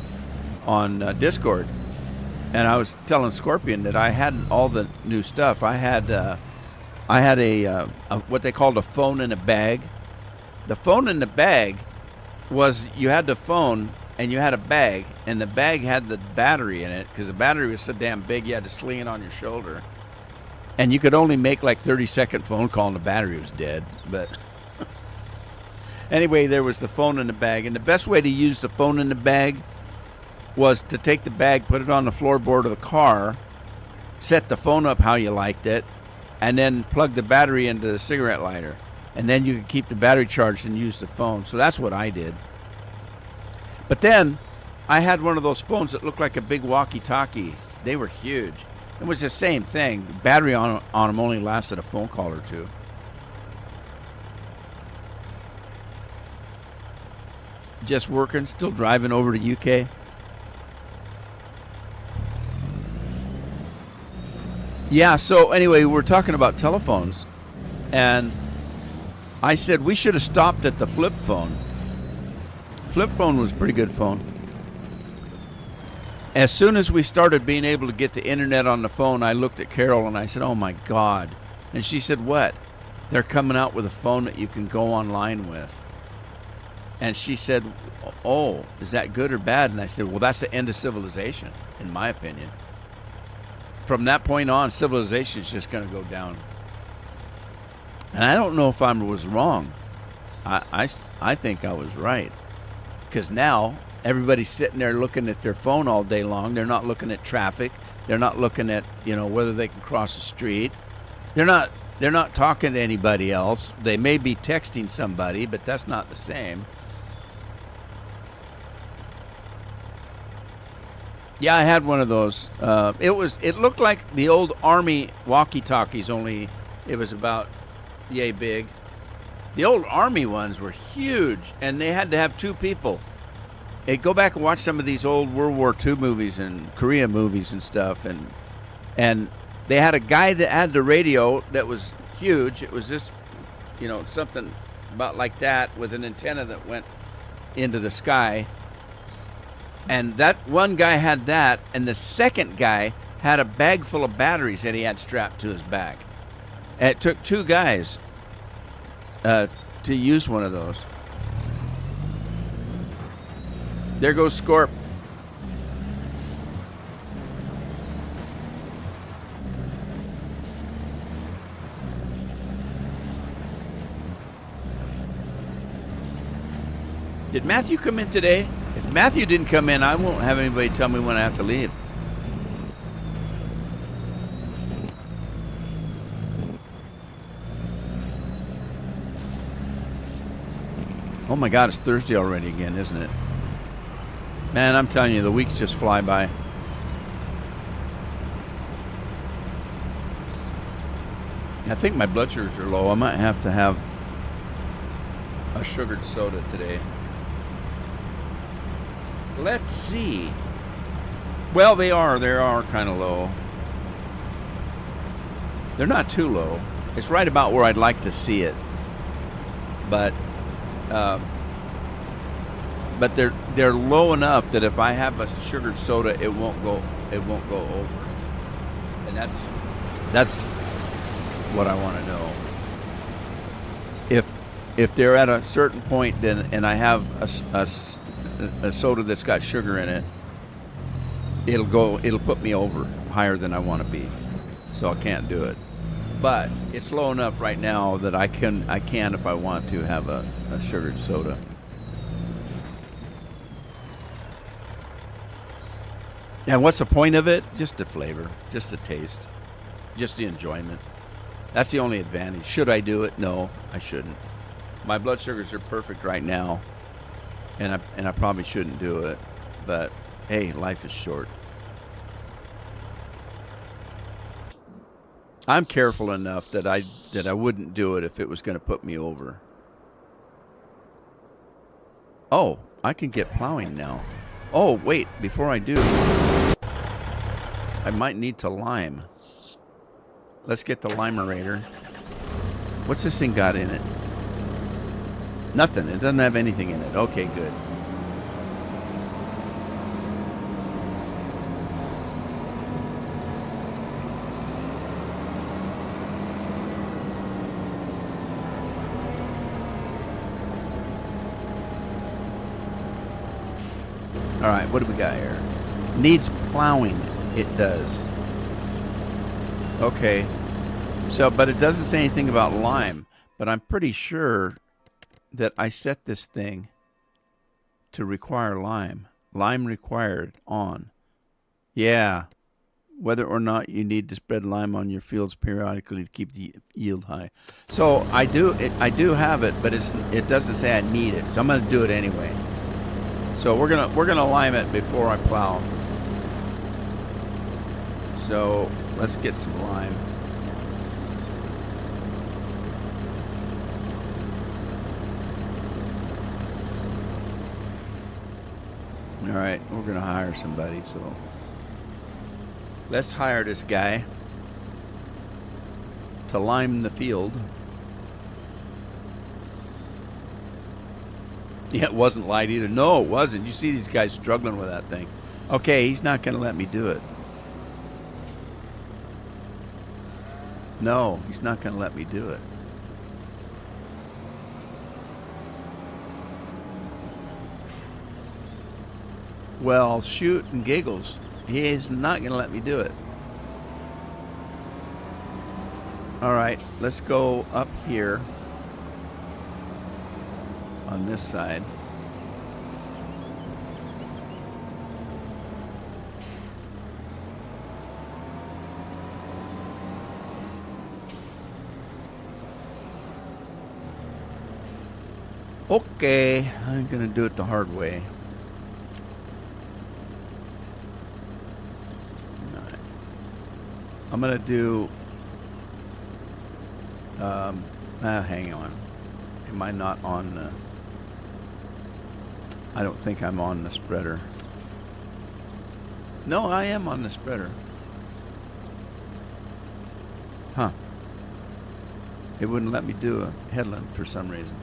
on Discord, and I was telling Scorpion that I had all the new stuff. I had a what they called a phone in a bag. The phone in the bag was, you had the phone and you had a bag, and the bag had the battery in it because the battery was so damn big you had to sling it on your shoulder, and you could only make like 30-second phone call and the battery was dead. But anyway, there was the phone in the bag, and the best way to use the phone in the bag was to take the bag, put it on the floorboard of the car, set the phone up how you liked it, and then plug the battery into the cigarette lighter. And then you could keep the battery charged and use the phone. So that's what I did. But then I had one of those phones that looked like a big walkie-talkie. They were huge. It was the same thing. The battery on them only lasted a phone call or two. Just working, still driving over to UK. Yeah, so anyway, we're talking about telephones, and I said we should have stopped at the flip phone. Flip phone was a pretty good phone. As soon as we started being able to get the internet on the phone, I looked at Carol and I said, oh my God. And she said, what? They're coming out with a phone that you can go online with. And she said, oh, is that good or bad? And I said, well, that's the end of civilization, in my opinion. From that point on, civilization is just going to go down. And I don't know if I was wrong. I think I was right. Because now everybody's sitting there looking at their phone all day long. They're not looking at traffic. They're not looking at, whether they can cross the street. They're not talking to anybody else. They may be texting somebody, but that's not the same. Yeah, I had one of those. It looked like the old Army walkie-talkies, only it was about yay big. The old Army ones were huge, and they had to have two people. Hey, go back and watch some of these old World War II movies and Korea movies and stuff, and they had a guy that had the radio that was huge. It was this, something about like that with an antenna that went into the sky. And that one guy had that, and the second guy had a bag full of batteries that he had strapped to his back. And it took two guys to use one of those. There goes Scorp. Did Matthew come in today? If Matthew didn't come in, I won't have anybody tell me when I have to leave. Oh my God, it's Thursday already again, isn't it? Man, I'm telling you, the weeks just fly by. I think my blood sugars are low. I might have to have a sugared soda today. Let's see. Well, they are kind of low. They're not too low. It's right about where I'd like to see it. But they're low enough that if I have a sugared soda, it won't go over. And that's what I want to know. If they're at a certain point, then and I have a soda that's got sugar in it, it'll put me over higher than I want to be, so I can't do it. But it's low enough right now that I can if I want to have a sugared soda. And what's the point of it? Just the flavor, just the taste, just the enjoyment. That's the only advantage. Should I do it? No, I shouldn't. My blood sugars are perfect right now, and I probably shouldn't do it. But hey, life is short. I'm careful enough that I wouldn't do it if it was going to put me over. Oh, I can get plowing now. Oh, wait, before I do, I might need to lime. Let's get the limerator. What's this thing got in it? Nothing. It doesn't have anything in it. Okay, good. All right, what do we got here? Needs plowing. It does. Okay. So, but it doesn't say anything about lime. But I'm pretty sure that I set this thing to require lime. Lime required on. Yeah. Whether or not you need to spread lime on your fields periodically to keep the yield high. So I do have it, but it doesn't say I need it. So I'm going to do it anyway. So we're gonna lime it before I plow. So let's get some lime. All right, we're gonna hire somebody. So let's hire this guy to lime the field. Yeah, it wasn't light either. No, it wasn't. You see these guys struggling with that thing. Okay, he's not going to let me do it. No, he's not going to let me do it. Well, shoot and giggles. He is not going to let me do it. All right, let's go up here. On this side. Okay, I'm gonna do it the hard way. All right. I'm gonna do hang on. Am I not on I don't think I'm on the spreader. No, I am on the spreader. Huh. It wouldn't let me do a headland for some reason.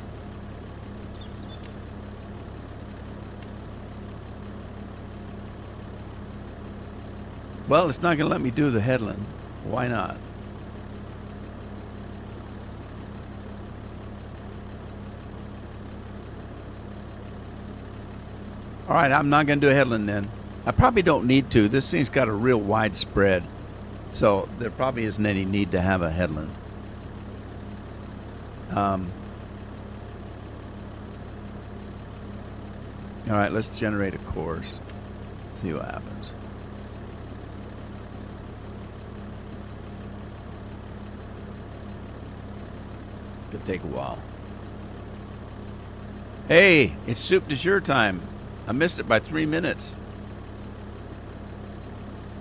Well, it's not going to let me do the headland. Why not? All right, I'm not going to do a headland then. I probably don't need to. This thing's got a real wide spread, so there probably isn't any need to have a headland. All right, let's generate a course. See what happens. Could take a while. Hey, it's soup de jour time. I missed it by 3 minutes.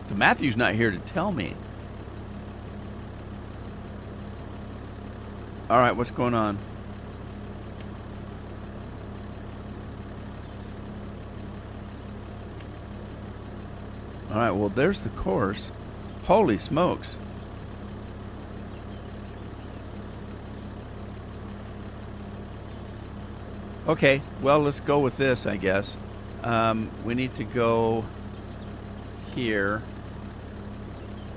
So Matthew's not here to tell me. All right, what's going on? All right, well, there's the course. Holy smokes. Okay, well, let's go with this, I guess. We need to go here,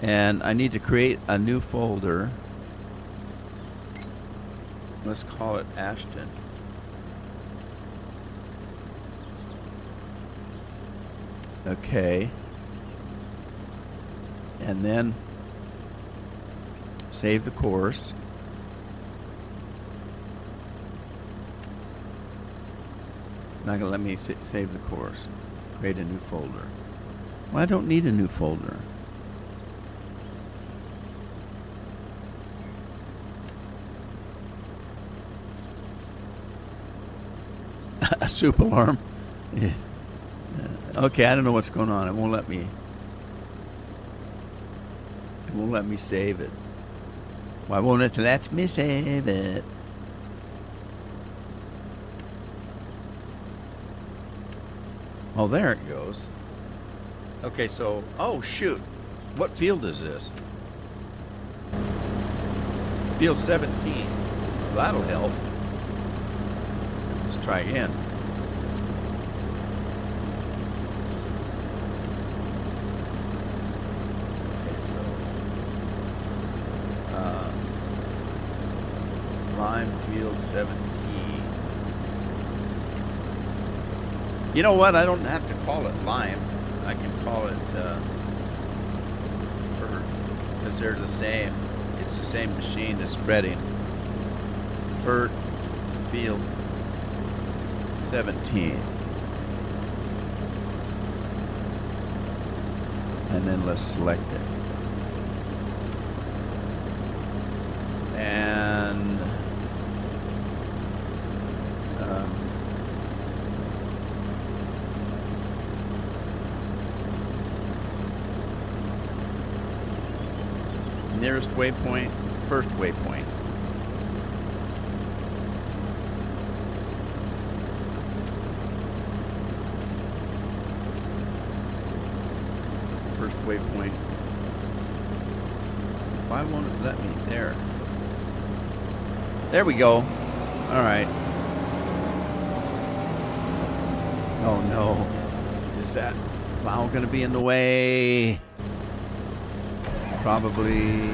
and I need to create a new folder. Let's call it Ashton. Okay. And then save the course. Not gonna let me save the course. Create a new folder. Well, I don't need a new folder. A soup alarm. Yeah. Okay, I don't know what's going on. It won't let me. It won't let me save it. Why won't it let me save it? Oh, there it goes. Okay, so, oh shoot. What field is this? Field 17. Well, that'll help. Let's try again. Okay, so, Lime Field 17. You know what? I don't have to call it lime. I can call it fert, because they're the same. It's the same machine that's spreading. Fert Field 17. And then let's select it. And nearest waypoint, first waypoint. First waypoint. Why won't it let me? There. There we go. All right. Oh no. Is that plow going to be in the way? Probably.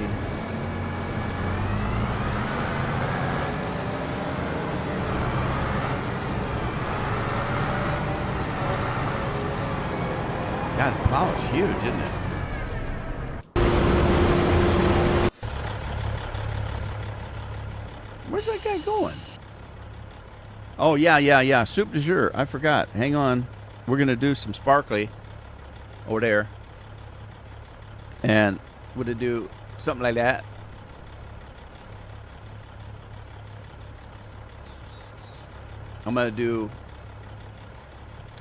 God, the plow is huge, isn't it? Where's that guy going? Oh, yeah. Soup de jour. I forgot. Hang on. We're going to do some sparkly over there. And would it do something like that? I'm going to do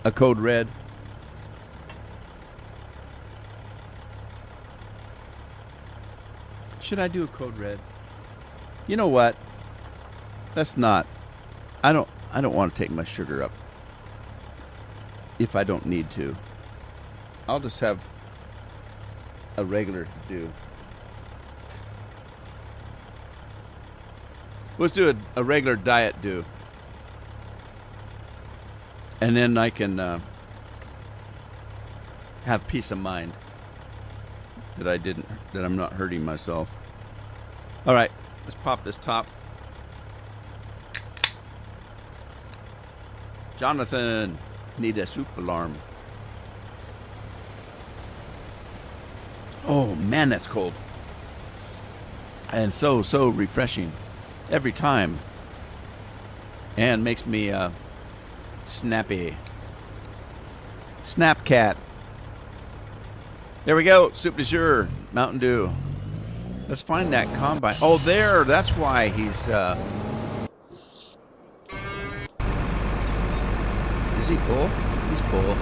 a code red. Should I do a code red? You know what? That's not. I don't want to take my sugar up. if I don't need to. I'll just have a regular dew. Let's do a regular diet dew. And then I can have peace of mind that I'm not hurting myself. All right, let's pop this top. Jonathan, need a soup alarm. Oh man, that's cold. And so refreshing every time. And makes me snappy. Snap cat. There we go. Soup de jour. Mountain Dew. Let's find that combine. Oh, there. That's why he's... Is he full? He's full.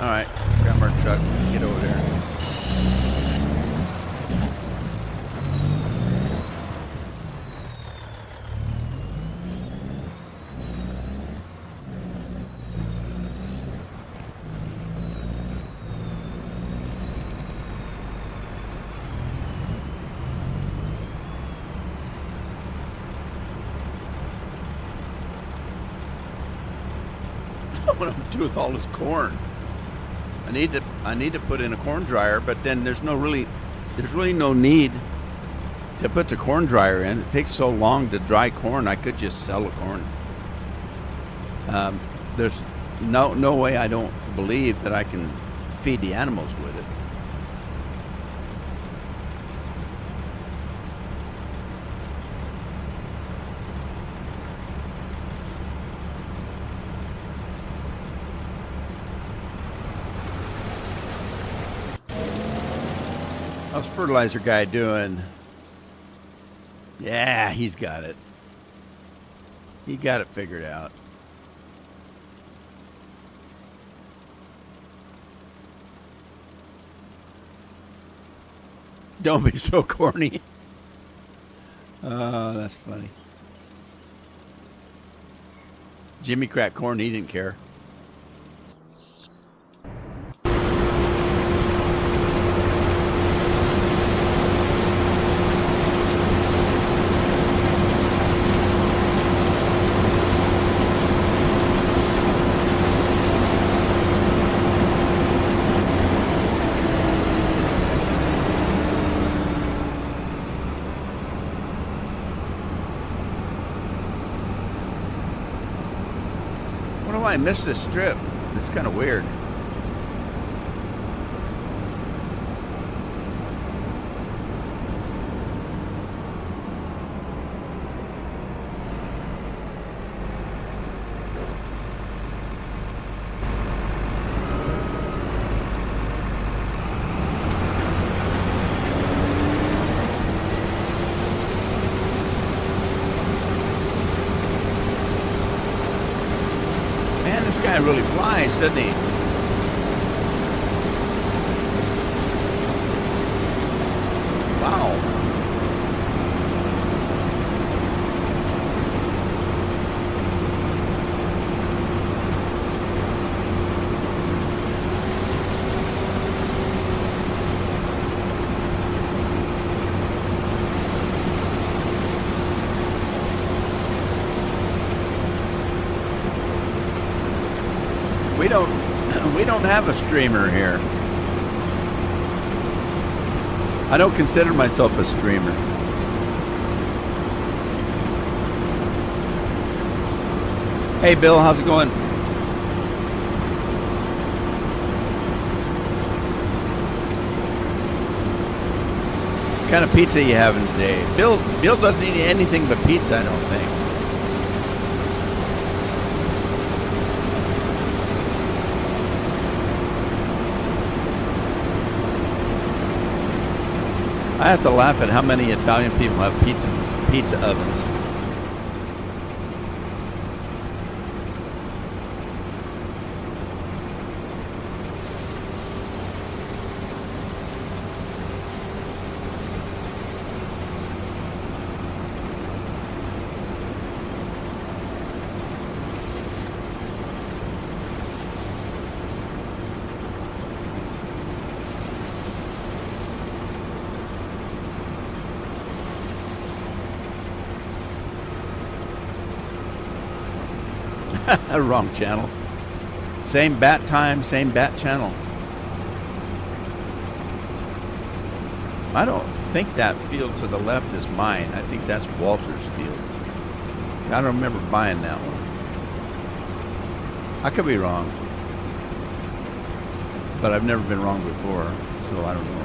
All right. Grab our truck. Get over there. What I'm gonna do with all this corn? I need to put in a corn dryer, but then there's really no need to put the corn dryer in. It takes so long to dry corn. I could just sell the corn. There's no way. I don't believe that I can feed the animals with it. How's fertilizer guy doing? Yeah, he's got it. He got it figured out. Don't be so corny. Oh, that's funny. Jimmy cracked corn, he didn't care. I missed this strip. It's kind of weird. Guy really flies, doesn't he? Wow. We don't have a streamer here. I don't consider myself a streamer. Hey Bill, how's it going? What kind of pizza you having today? Bill doesn't eat anything but pizza, I don't think. I have to laugh at how many Italian people have pizza ovens. Wrong channel. Same bat time, same bat channel. I don't think that field to the left is mine. I think that's Walter's field. I don't remember buying that one. I could be wrong. But I've never been wrong before, so I don't know.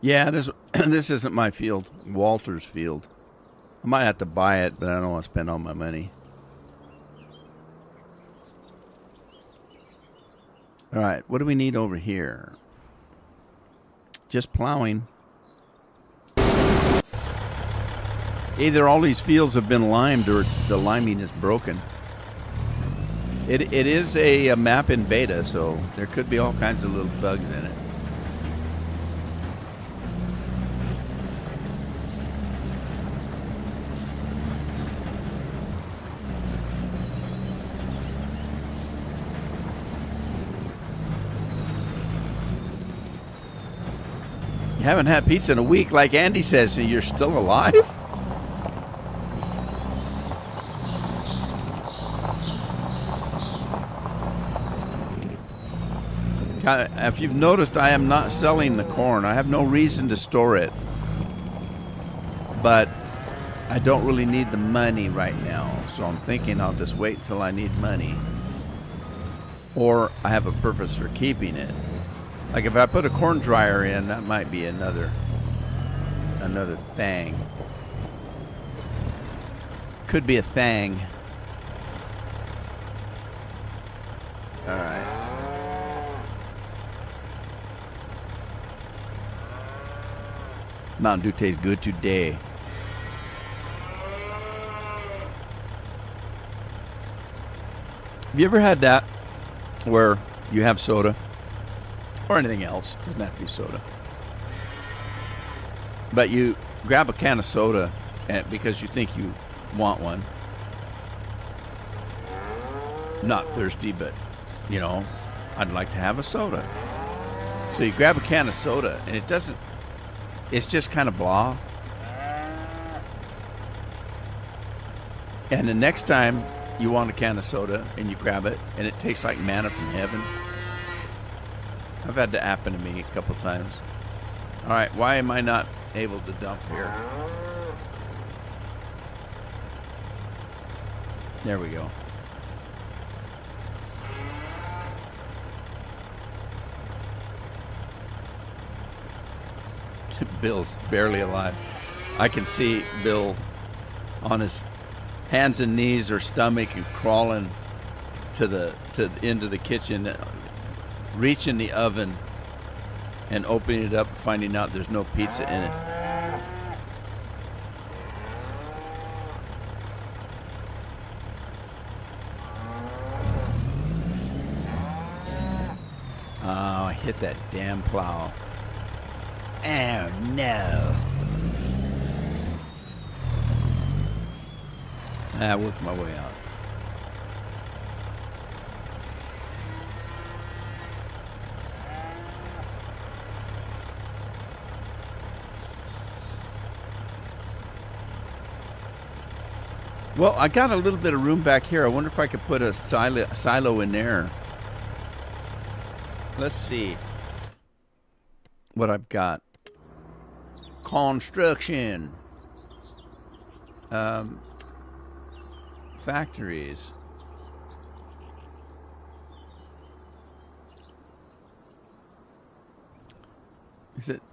Yeah, this isn't my field. Walter's field. I might have to buy it, but I don't want to spend all my money. All right, what do we need over here? Just plowing. Either all these fields have been limed or the liming is broken. It is a map in beta, so there could be all kinds of little bugs in it. You haven't had pizza in a week, like Andy says, and you're still alive? If you've noticed, I am not selling the corn. I have no reason to store it. But I don't really need the money right now, so I'm thinking I'll just wait until I need money. Or I have a purpose for keeping it. Like if I put a corn dryer in, that might be another thing. Could be a thing. All right. Mountain Dew tastes good today. Have you ever had that where you have soda? Or anything else. Doesn't have to be soda. But you grab a can of soda because you think you want one. Not thirsty, but, you know, I'd like to have a soda. So you grab a can of soda, and it's just kind of blah. And the next time you want a can of soda, and you grab it, and it tastes like manna from heaven. I've had that happen to me a couple times. All right, why am I not able to dump here? There we go. Bill's barely alive. I can see Bill on his hands and knees or stomach and crawling into the kitchen, reaching the oven and opening it up and finding out there's no pizza in it. Oh, I hit that damn plow. Oh no. I worked my way out. Well, I got a little bit of room back here. I wonder if I could put a silo in there. Let's see what I've got. Construction. Factories.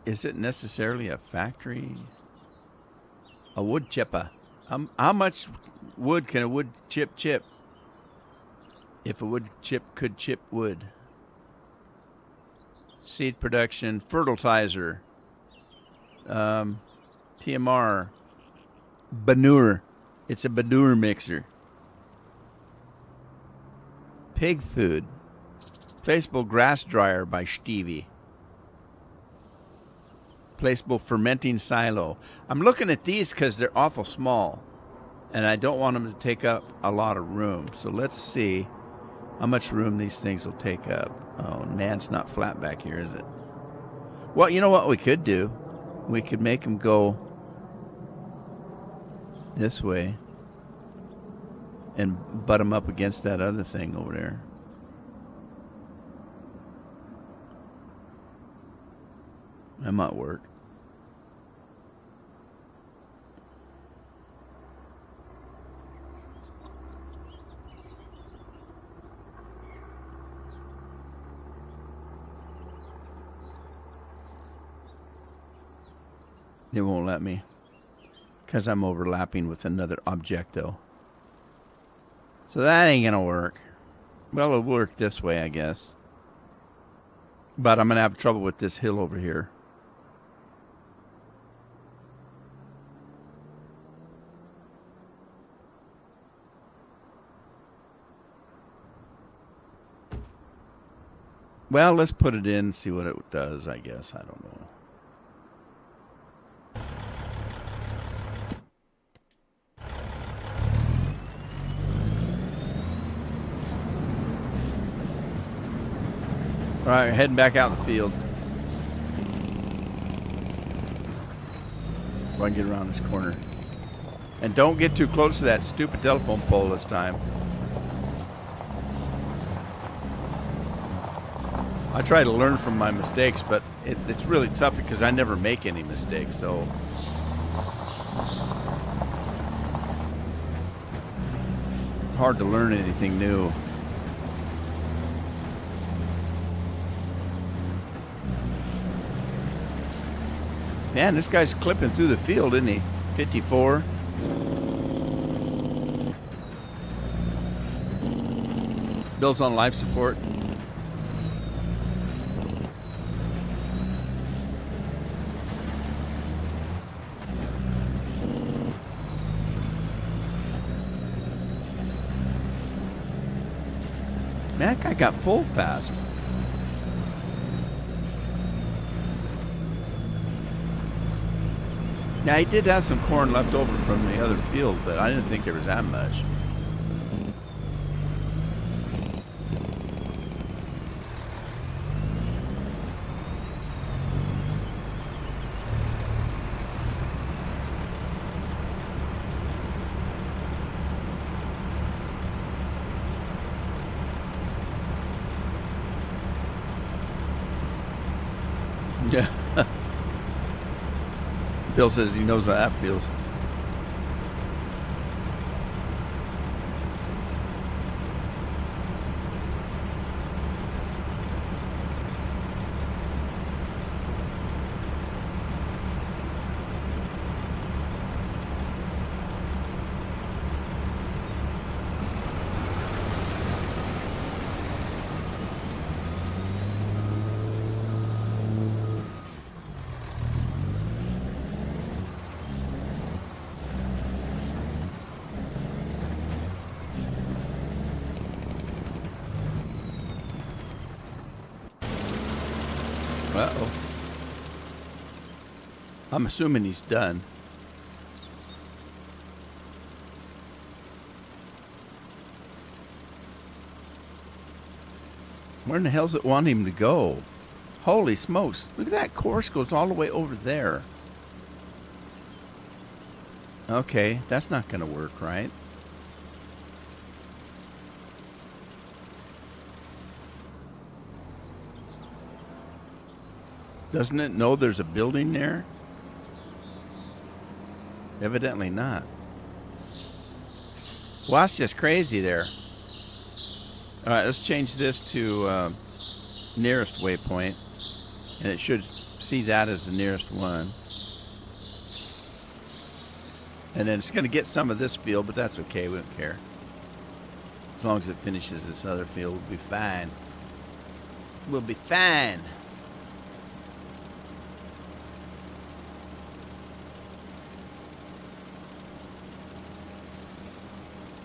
Is it necessarily a factory? A wood chipper. How much wood can a wood chip? If a wood chip could chip wood. seed production, fertilizer, TMR, manure. It's a manure mixer. Pig food. Placeable grass dryer by Stevie. Placeable fermenting silo. I'm looking at these because they're awful small, and I don't want them to take up a lot of room. So let's see how much room these things will take up. Oh, man, it's not flat back here, is it? Well, you know what we could do? We could make them go this way and butt them up against that other thing over there. That might work. It won't let me because I'm overlapping with another object, though. So that ain't gonna work. Well, it'll work this way, I guess. But I'm gonna have trouble with this hill over here. Well, let's put it in and see what it does, I guess. I don't know. All right, heading back out in the field. If I can get around this corner. And don't get too close to that stupid telephone pole this time. I try to learn from my mistakes, but it's really tough because I never make any mistakes, so. It's hard to learn anything new. Man, this guy's clipping through the field, isn't he? 54. Bill's on life support. Man, that guy got full fast. Now, he did have some corn left over from the other field, but I didn't think there was that much. Yeah. Bill says he knows how that feels. Uh-oh. I'm assuming he's done. Where in the hell's it want him to go? Holy smokes. Look at that course goes all the way over there. Okay, that's not going to work, right? Doesn't it know there's a building there? Evidently not. Well, that's just crazy there. All right, let's change this to nearest waypoint. And it should see that as the nearest one. And then it's going to get some of this field, but that's okay. We don't care. As long as it finishes this other field, we'll be fine. We'll be fine.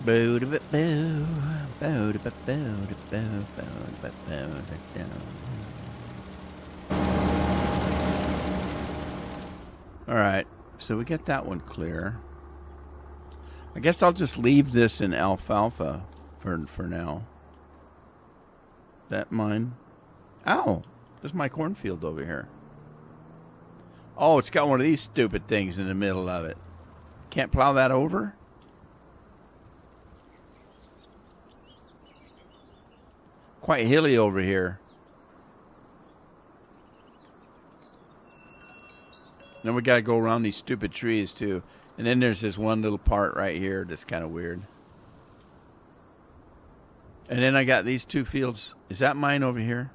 All right, so we get that one clear. I guess I'll just leave this in alfalfa for now. That mine? Ow! There's my cornfield over here. Oh, it's got one of these stupid things in the middle of it. Can't plow that over? Quite hilly over here. Then we got to go around these stupid trees, too. And then there's this one little part right here that's kind of weird. And then I got these two fields. Is that mine over here?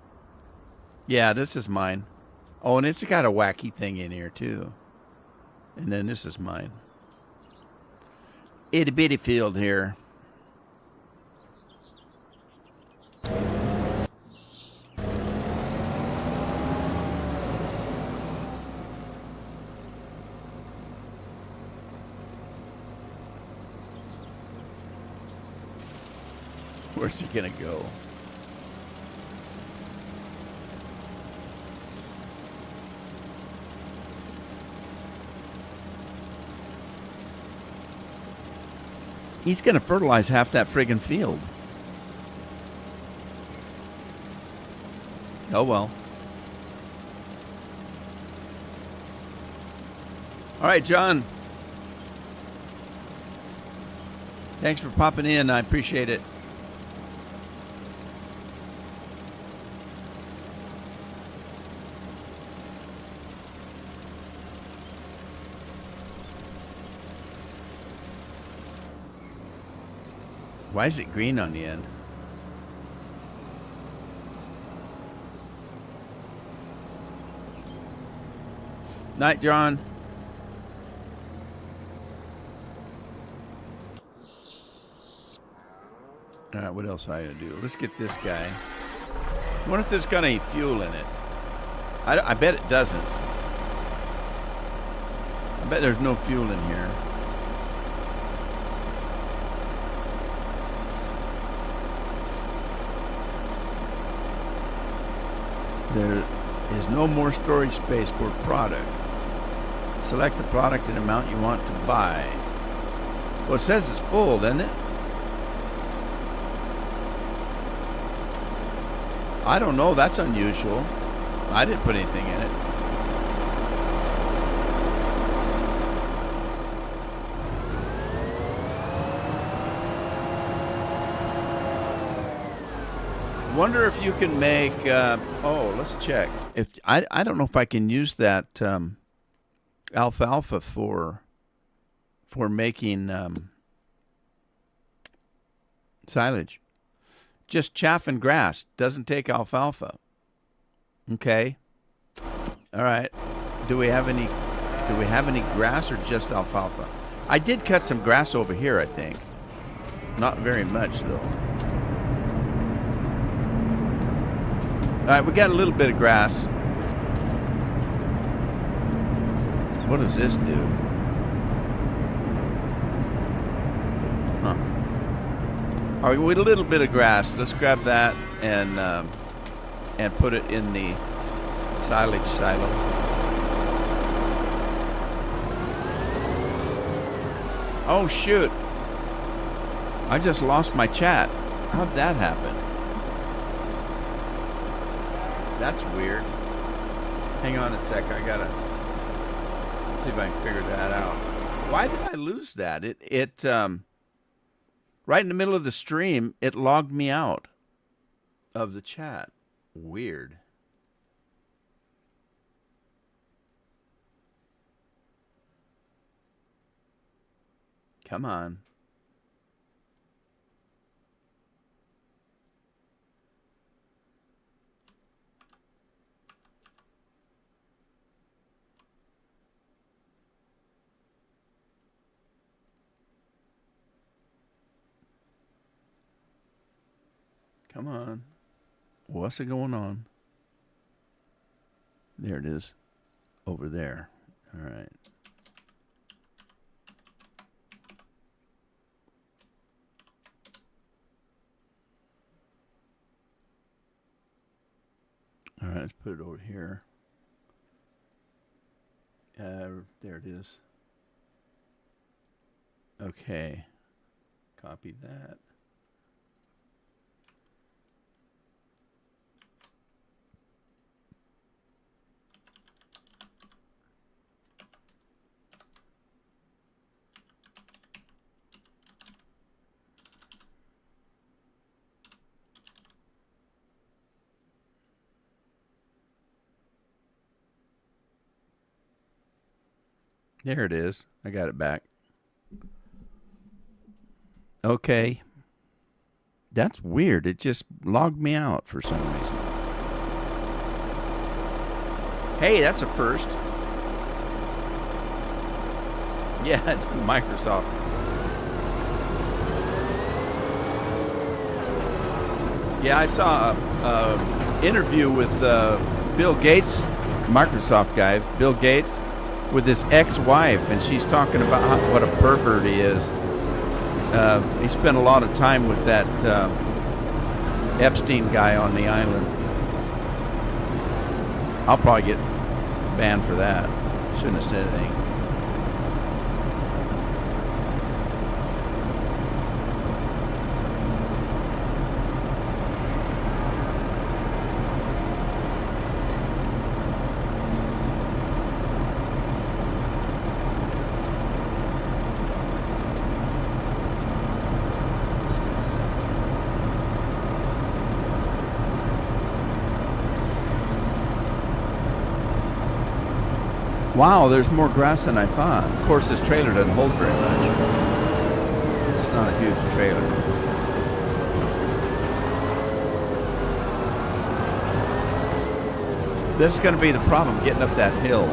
Yeah, this is mine. Oh, and it's got a wacky thing in here, too. And then this is mine. Itty bitty field here. Where's he gonna go? He's gonna fertilize half that friggin' field. Oh well. All right, John. Thanks for popping in. I appreciate it. Why is it green on the end? Night, John. All right, what else do I gotta do? Let's get this guy. I wonder if there's got any fuel in it. I bet it doesn't. I bet there's no fuel in here. There is no more storage space for product. Select the product and amount you want to buy. Well, it says it's full, doesn't it? I don't know. That's unusual. I didn't put anything in it. Wonder if you can make. Let's check. If I don't know if I can use that alfalfa for making silage. Just chaff and grass. Doesn't take alfalfa. Okay. All right. Do we have any grass or just alfalfa? I did cut some grass over here, I think. Not very much though. All right, we got a little bit of grass. What does this do? Huh. All right, with a little bit of grass, let's grab that and put it in the silage silo. Oh shoot! I just lost my chat. How'd that happen? That's weird. Hang on a sec. I gotta see if I can figure that out. Why did I lose that? It right in the middle of the stream, it logged me out of the chat. Weird. Come on. Come on. What's it going on? There it is. Over there. All right. All right, let's put it over here. There it is. Okay. Copy that. There it is. I got it back. Okay. That's weird. It just logged me out for some reason. Hey, that's a first. Yeah, Microsoft. Yeah, I saw a interview with Bill Gates, Microsoft guy, Bill Gates, with his ex-wife, and she's talking about what a pervert he is. He spent a lot of time with that Epstein guy on the island. I'll probably get banned for that. Shouldn't have said anything. Wow, there's more grass than I thought. Of course, this trailer doesn't hold very much. It's not a huge trailer. This is going to be the problem, getting up that hill.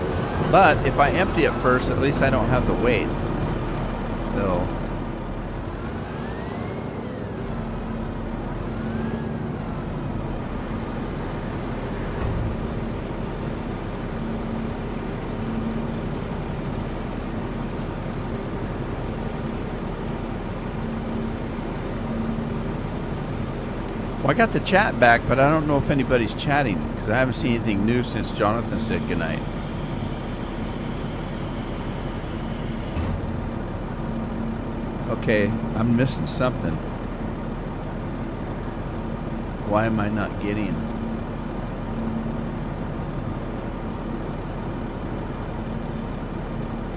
But if I empty it first, at least I don't have the weight. So... Well, I got the chat back, but I don't know if anybody's chatting because I haven't seen anything new since Jonathan said goodnight. Okay, I'm missing something. Why am I not getting?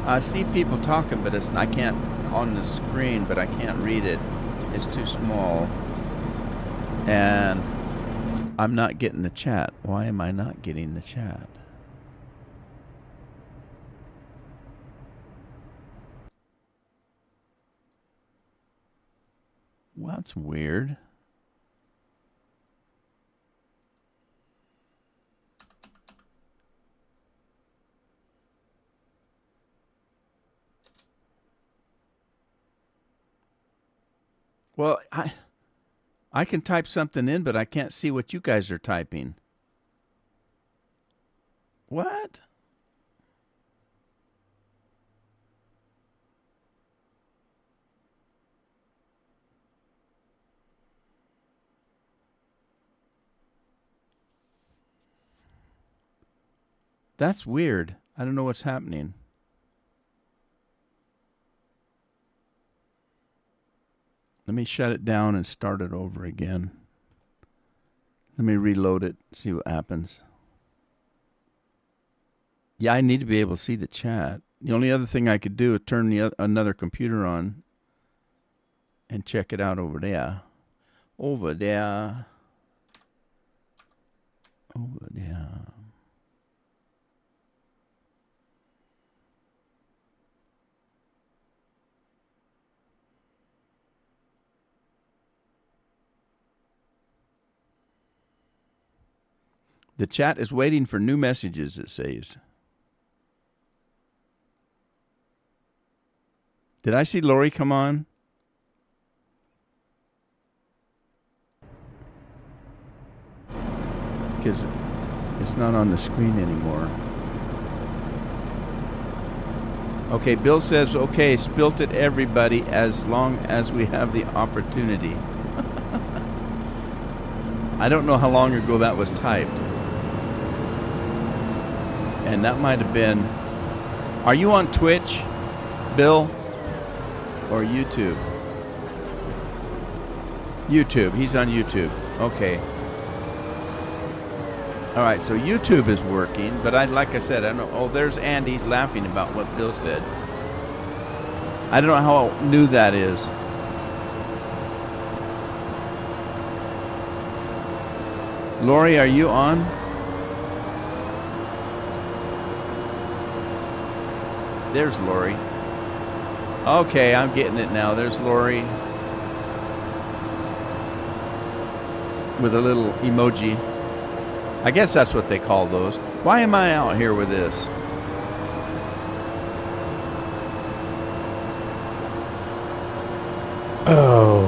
I see people talking, but I can't on the screen, but I can't read it. It's too small. And I'm not getting the chat. Why am I not getting the chat? Well, that's weird. Well, I can type something in, but I can't see what you guys are typing. What? That's weird. I don't know what's happening. Let me shut it down and start it over again. Let me reload it, see what happens. Yeah, I need to be able to see the chat. The only other thing I could do is turn another computer on and check it out over there. Over there. Over there. The chat is waiting for new messages, it says. Did I see Lori come on? Because it's not on the screen anymore. Okay, Bill says, okay, spilt it everybody as long as we have the opportunity. I don't know how long ago that was typed. And that might have been... Are you on Twitch, Bill? Or YouTube? YouTube. He's on YouTube. Okay. All right, so YouTube is working, but like I said, I don't know. Oh, there's Andy laughing about what Bill said. I don't know how new that is. Lori, are you on? There's Lori. Okay, I'm getting it now. There's Lori with a little emoji. I guess that's what they call those. Why am I out here with this? Oh,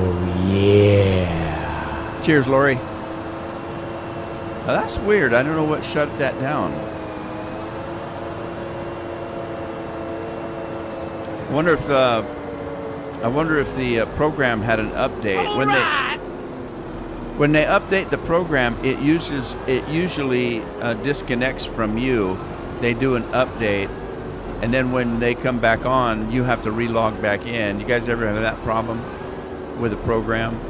yeah. Cheers, Lori. Now, that's weird. I don't know what shut that down. I wonder if the program had an update. When they update the program, it usually disconnects from you. They do an update, and then when they come back on, you have to relog back in. You guys ever have that problem with a program?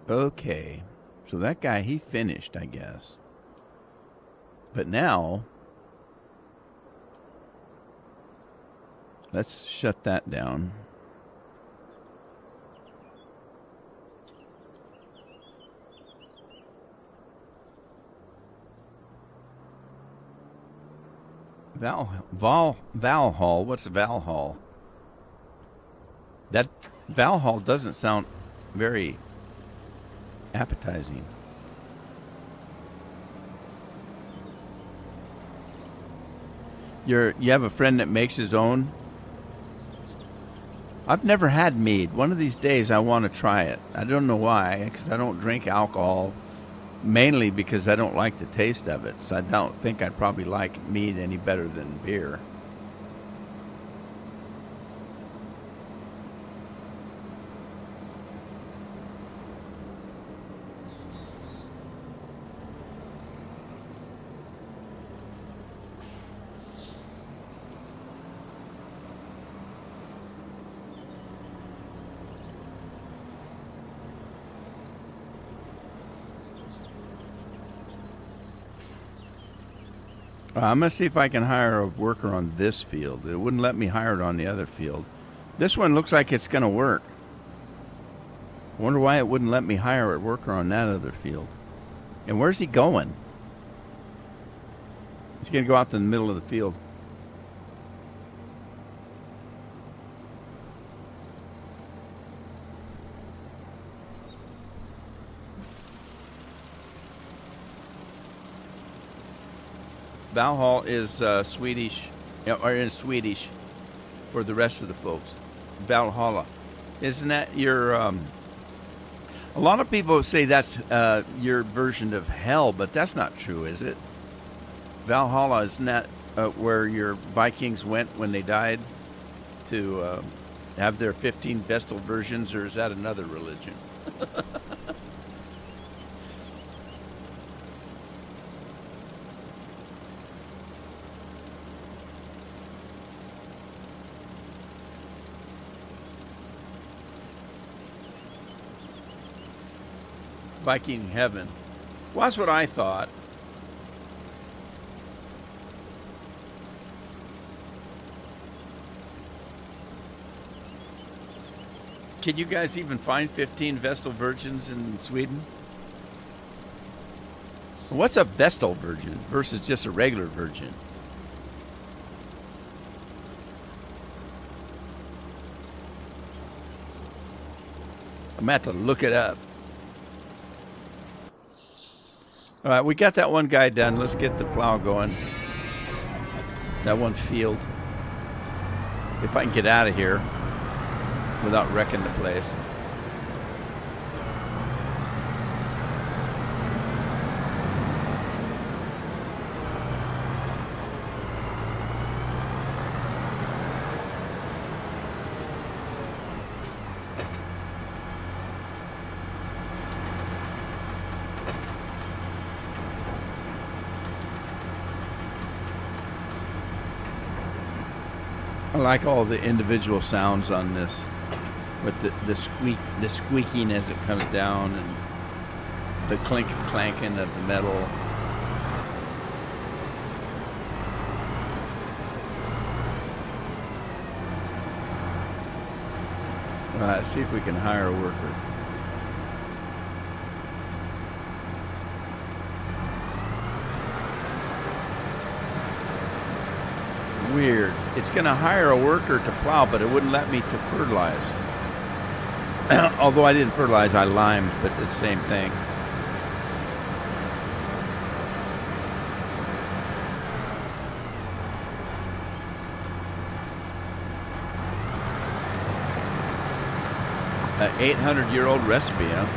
Okay, so that guy, he finished, I guess. But now, let's shut that down. Valhall, what's Valhall? That Valhall doesn't sound very appetizing. You have a friend that makes his own? I've never had mead. One of these days I want to try it. I don't know why, because I don't drink alcohol, mainly because I don't like the taste of it. So I don't think I'd probably like mead any better than beer. I'm going to see if I can hire a worker on this field. It wouldn't let me hire it on the other field. This one looks like it's going to work. I wonder why it wouldn't let me hire a worker on that other field. And where's he going? He's going to go out to the middle of the field. Valhall is Swedish, or in Swedish for the rest of the folks. Valhalla. Isn't that your... a lot of people say that's your version of hell, but that's not true, is it? Valhalla, isn't that where your Vikings went when they died to have their 15 Vestal versions, or is that another religion? Viking heaven. Well, that's what I thought. Can you guys even find 15 Vestal virgins in Sweden? What's a Vestal virgin versus just a regular virgin? I'm going to have to look it up. All right, we got that one guy done. Let's get the plow going. That one field. If I can get out of here without wrecking the place. I like all the individual sounds on this, with the squeaking as it comes down, and the clanking of the metal. All right, let's see if we can hire a worker. Weird. It's going to hire a worker to plow, but it wouldn't let me to fertilize. Although I didn't fertilize, I limed, but it's the same thing. An 800-year-old recipe, huh?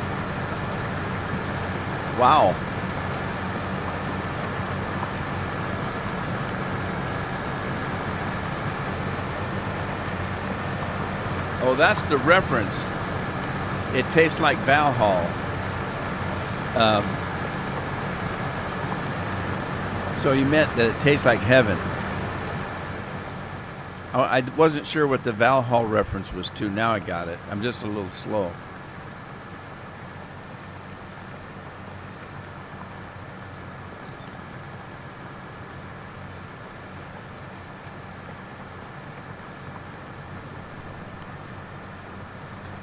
Wow. Oh, that's the reference. It tastes like Valhalla. So you meant that it tastes like heaven. I wasn't sure what the Valhalla reference was to. Now I got it. I'm just a little slow.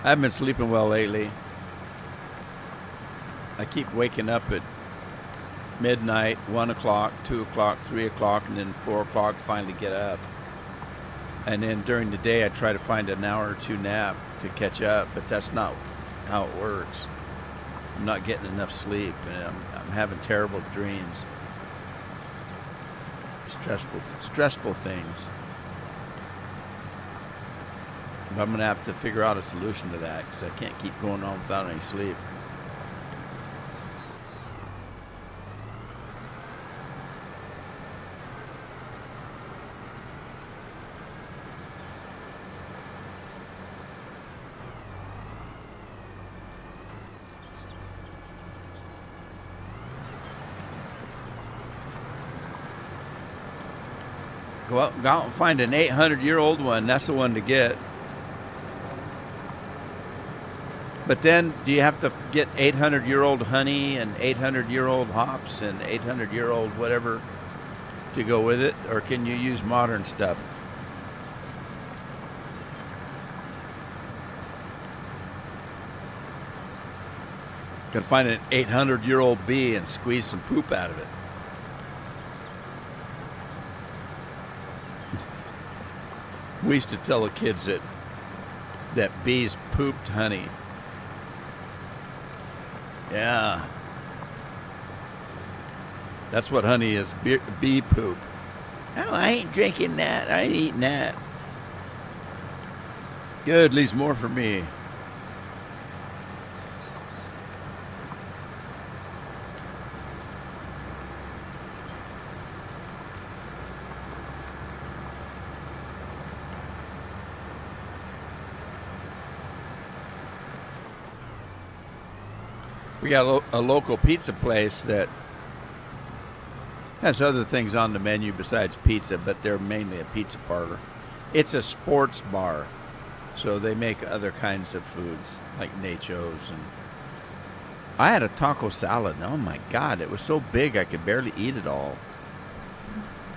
I haven't been sleeping well lately. I keep waking up at midnight, 1 o'clock, 2 o'clock, 3 o'clock, and then 4 o'clock finally get up. And then during the day I try to find an hour or two nap to catch up, but that's not how it works. I'm not getting enough sleep, and I'm having terrible dreams. Stressful things. But I'm going to have to figure out a solution to that, because I can't keep going on without any sleep. Go out and find an 800-year-old one. That's the one to get. But then, do you have to get 800-year-old honey and 800-year-old hops and 800-year-old whatever to go with it? Or can you use modern stuff? Can find an 800-year-old bee and squeeze some poop out of it. We used to tell the kids that bees pooped honey. Yeah. That's what honey is, bee poop. Oh, I ain't drinking that. I ain't eating that. Good, leaves more for me. We got a local pizza place that has other things on the menu besides pizza, but they're mainly a pizza parlor. It's a sports bar, so they make other kinds of foods like nachos and I had a taco salad. Oh my God, it was so big I could barely eat it all.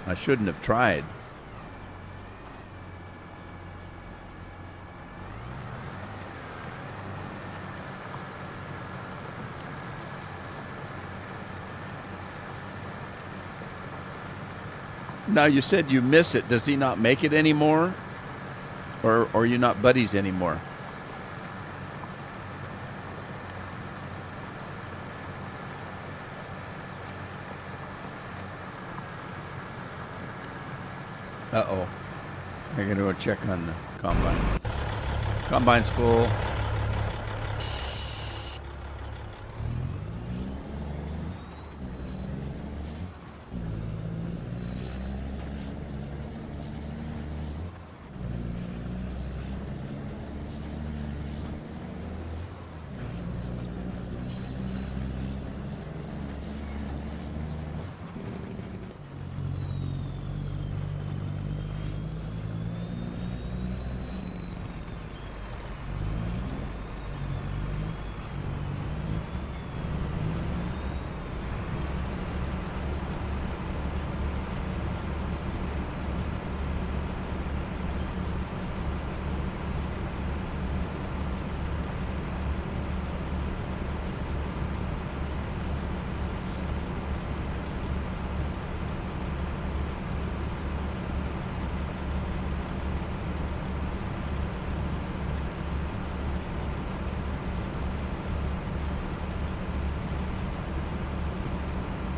I shouldn't have tried. Now you said you miss it. Does he not make it anymore? Or are you not buddies anymore? Uh-oh. I'm going to go check on the combine. Combine's full.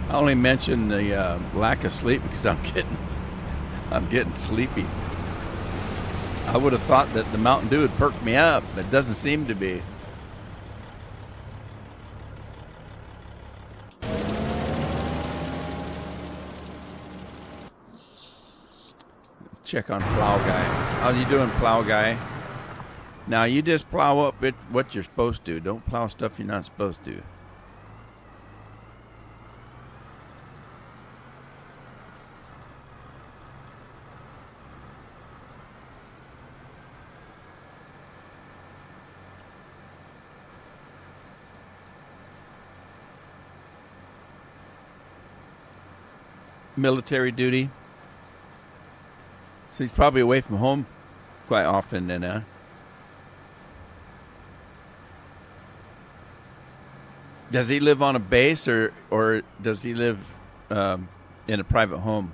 I only mentioned the lack of sleep because I'm getting sleepy. I would have thought that the Mountain Dew would perk me up, but it doesn't seem to be. Let's check on Plow Guy. How you doing, Plow Guy? Now you just plow up what you're supposed to. Don't plow stuff you're not supposed to. Military duty. So he's probably away from home quite often then, huh? Does he live on a base or does he live in a private home?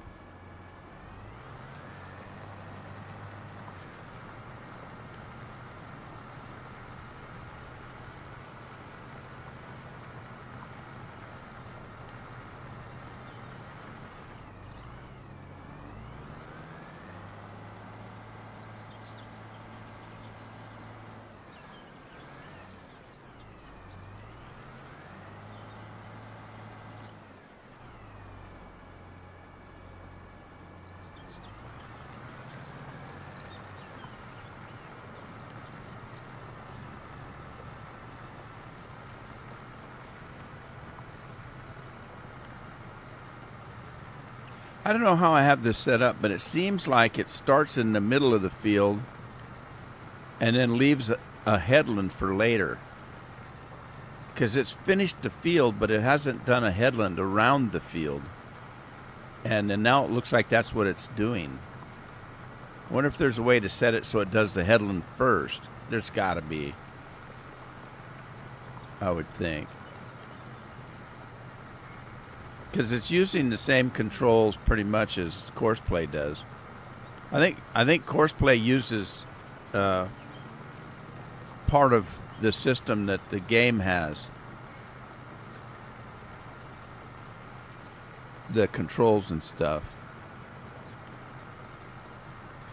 I don't know how I have this set up, but it seems like it starts in the middle of the field and then leaves a headland for later. Because it's finished the field, but it hasn't done a headland around the field. And then now it looks like that's what it's doing. I wonder if there's a way to set it so it does the headland first. There's got to be, I would think. Because it's using the same controls pretty much as Courseplay does. I think Courseplay uses part of the system that the game has. The controls and stuff.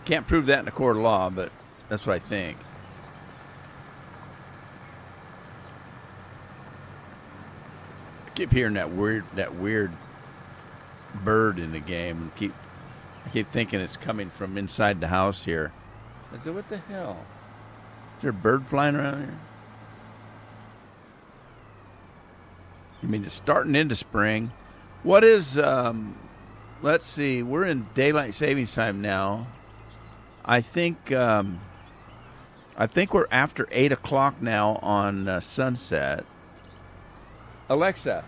Can't prove that in a court of law, but that's what I think. Keep hearing that weird bird in the game. I keep thinking it's coming from inside the house here. I said, what the hell? Is there a bird flying around here? I mean, it's starting into spring. What is, let's see, we're in daylight savings time now. I think we're after 8 o'clock now on sunset. Alexa,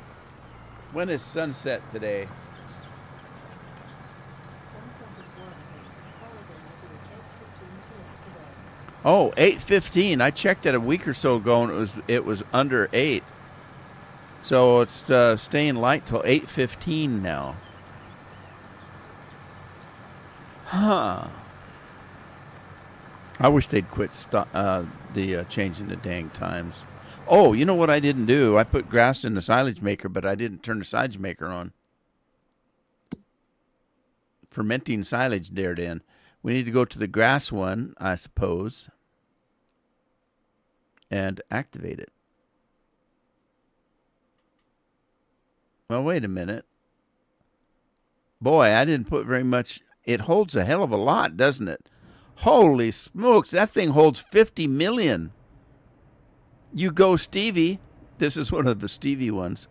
when is sunset today? Oh, 8:15. I checked it a week or so ago, and it was under 8. So it's staying light till 8:15 now. Huh. I wish they'd quit changing the dang times. Oh, you know what I didn't do? I put grass in the silage maker, but I didn't turn the silage maker on. Fermenting silage dared in. We need to go to the grass one, I suppose, and activate it. Well, wait a minute. Boy, I didn't put very much. It holds a hell of a lot, doesn't it? Holy smokes, that thing holds 50 million. You go, Stevie. This is one of the Stevie ones.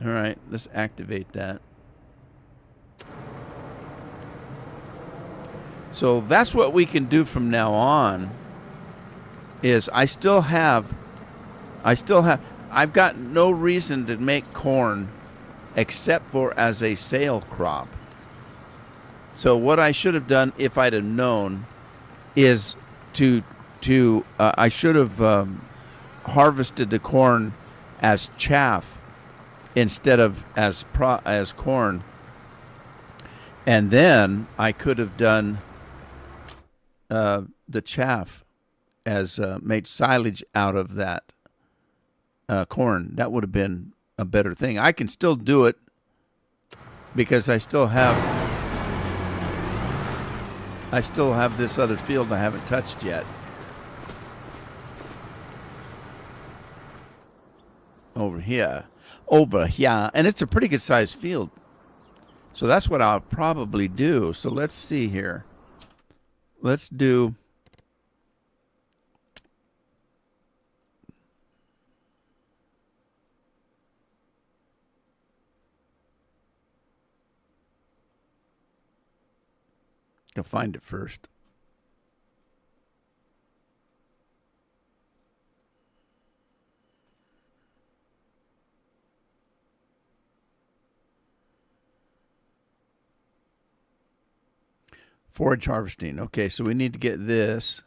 All right, let's activate that. So that's what we can do from now on. Is I've got no reason to make corn except for as a sale crop. So what I should have done if I'd have known is I should have harvested the corn as chaff instead of as corn, and then I could have done the chaff as made silage out of that corn. That would have been a better thing. I can still do it because I still have this other field I haven't touched yet. Over here. And it's a pretty good sized field. So that's what I'll probably do. So let's see here. Let's do I'll find it first. Forage harvesting. Okay, so we need to get this.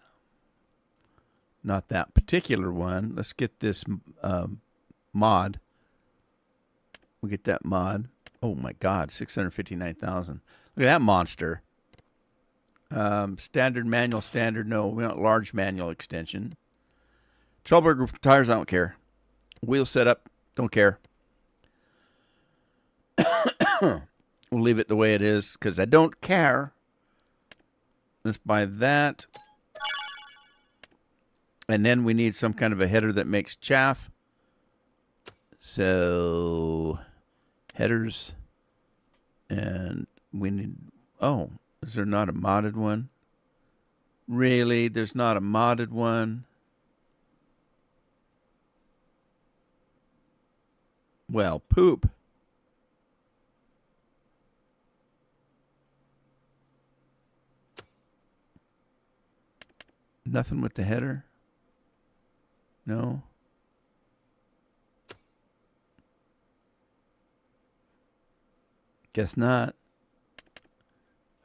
Not that particular one. Let's get this mod. We'll get that mod. Oh my God, 659,000. Look at that monster. Standard manual, standard, no. We want large manual extension. Trollberg tires, I don't care. Wheel setup, don't care. We'll leave it the way it is because I don't care. Let's buy that. And then we need some kind of a header that makes chaff. So, headers. And we need... Oh, is there not a modded one? Really? There's not a modded one? Well, poop. Nothing with the header? No? Guess not.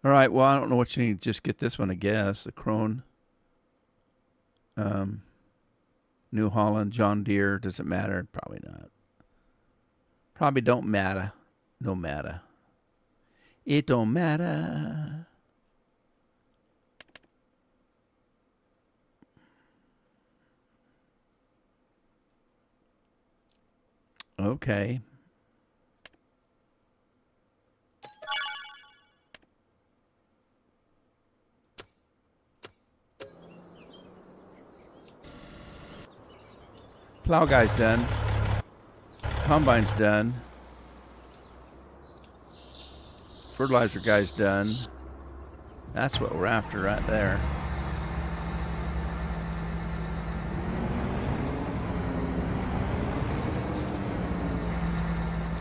All right, well, I don't know what you need. Just get this one, I guess. The Krone. New Holland, John Deere. Does it matter? Probably not. Probably don't matter. No matter. It don't matter. Okay. Plow guy's done. Combine's done. Fertilizer guy's done. That's what we're after right there.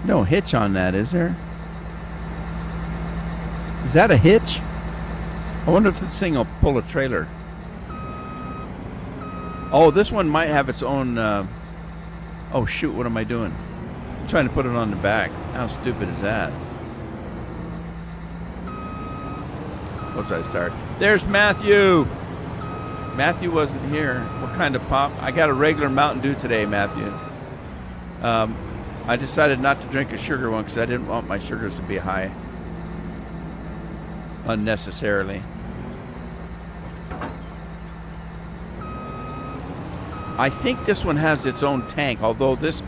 No hitch on that, is there? Is that a hitch? I wonder if this thing will pull a trailer. Oh, this one might have its own. Oh shoot! What am I doing? I'm trying to put it on the back. How stupid is that? We'll try to start. There's Matthew. Matthew wasn't here. What kind of pop? I got a regular Mountain Dew today, Matthew. I decided not to drink a sugar one because I didn't want my sugars to be high unnecessarily. I think this one has its own tank, although this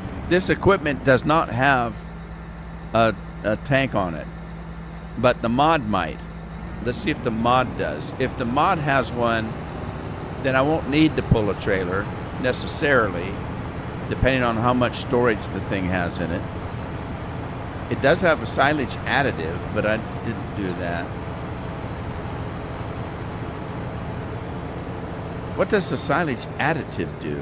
equipment does not have a tank on it. But the mod might. Let's see if the mod does. If the mod has one, then I won't need to pull a trailer necessarily, depending on how much storage the thing has in it. It does have a silage additive, but I didn't do that. What does the silage additive do?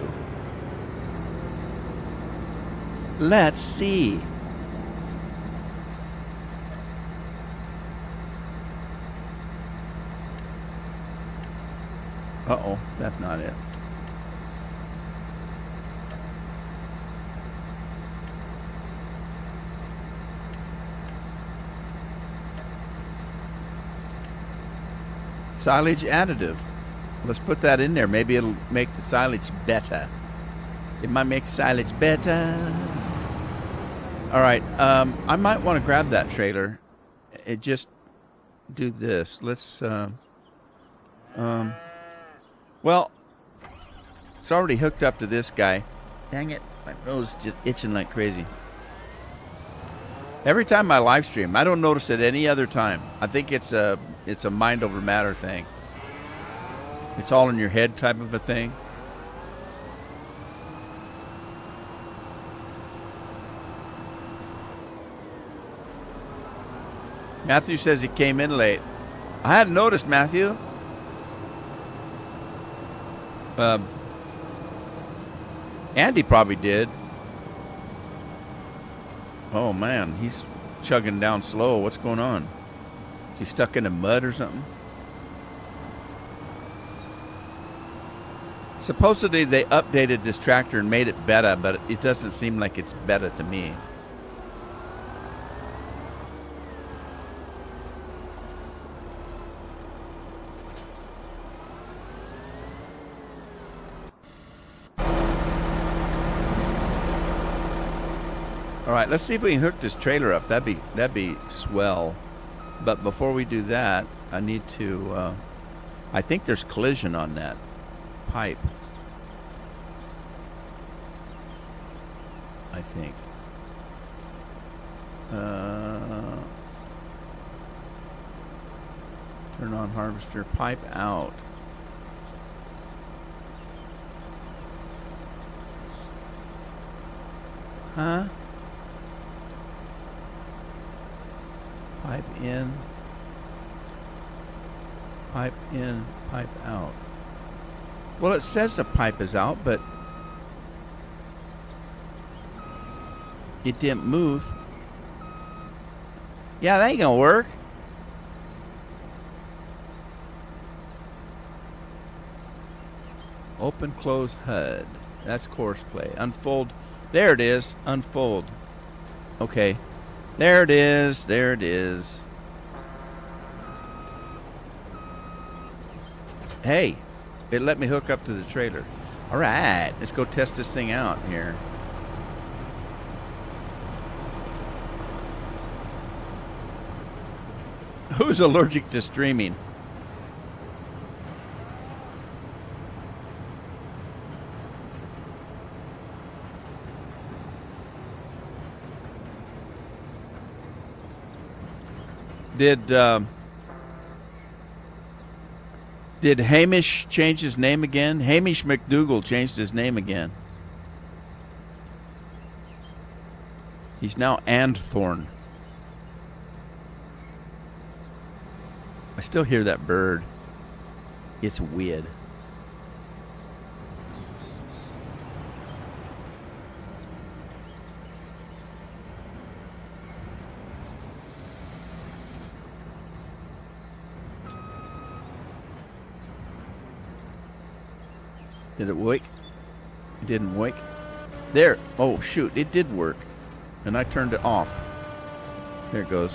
Let's see. Uh-oh, that's not it. Silage additive. Let's put that in there. Maybe it'll make the silage better. It might make silage better. All right. I might want to grab that trailer. It just do this. Let's. Well, it's already hooked up to this guy. Dang it! My nose is just itching like crazy. Every time I live stream, I don't notice it any other time. I think it's a mind over matter thing. It's all in your head type of a thing. Matthew says he came in late. I hadn't noticed, Matthew. Andy probably did. Oh man, he's chugging down slow. What's going on? Is he stuck in the mud or something? Supposedly they updated this tractor and made it better, but it doesn't seem like it's better to me. All right, let's see if we can hook this trailer up. That'd be swell. But before we do that, I need to. I think there's collision on that pipe. I think. Turn on harvester. Pipe out. Huh? Pipe in, pipe in, pipe out. Well, it says the pipe is out, but it didn't move. Yeah, that ain't gonna work. Open, close HUD. That's course play. Unfold. There it is. Unfold. Okay. There it is. There it is. Hey, it let me hook up to the trailer. All right, let's go test this thing out here. Who's allergic to streaming? Did Hamish change his name again? Hamish McDougal changed his name again. He's now Andthorn. I still hear that bird. It's weird. Did it work? It didn't work. There. Oh, shoot. It did work. And I turned it off. There it goes.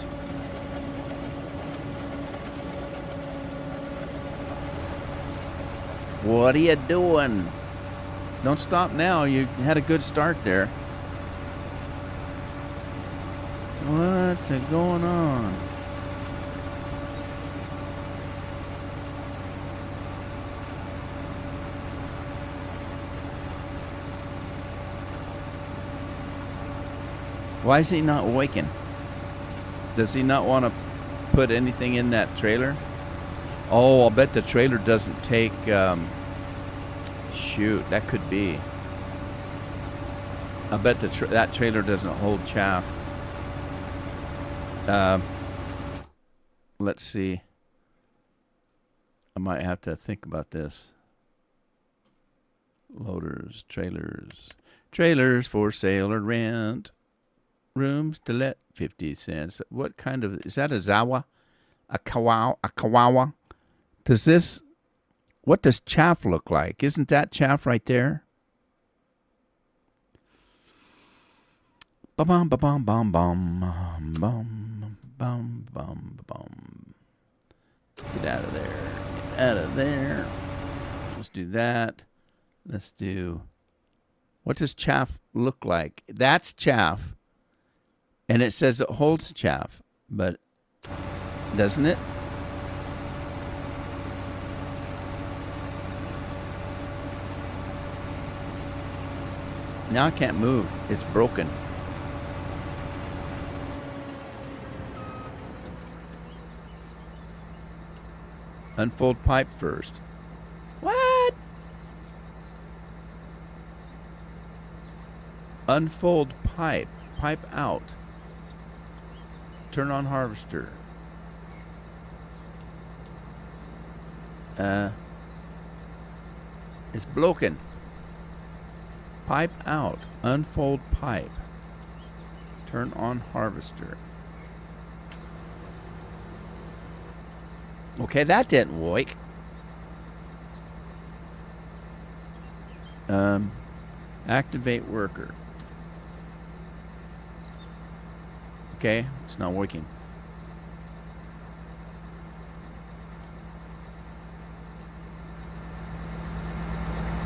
What are you doing? Don't stop now. You had a good start there. What's going on? Why is he not waking? Does he not want to put anything in that trailer? Oh, I'll bet the trailer doesn't take... shoot, that could be. I bet that trailer doesn't hold chaff. Let's see. I might have to think about this. Loaders, trailers. Trailers for sale or rent. Rooms to let, 50 cents. What kind of... Is that a Zawa? A Kawawa? What does chaff look like? Isn't that chaff right there? Bum bum bum bum bum bum bum bum bum. Get out of there. Get out of there. Let's do that. Let's do... What does chaff look like? That's chaff. And it says it holds chaff. But doesn't it? Now I can't move. It's broken. Unfold pipe first. What? Unfold pipe. Pipe out. Turn on harvester. It's broken. Pipe out. Unfold pipe. Turn on harvester. Okay, that didn't work. Activate worker. Okay, it's not working.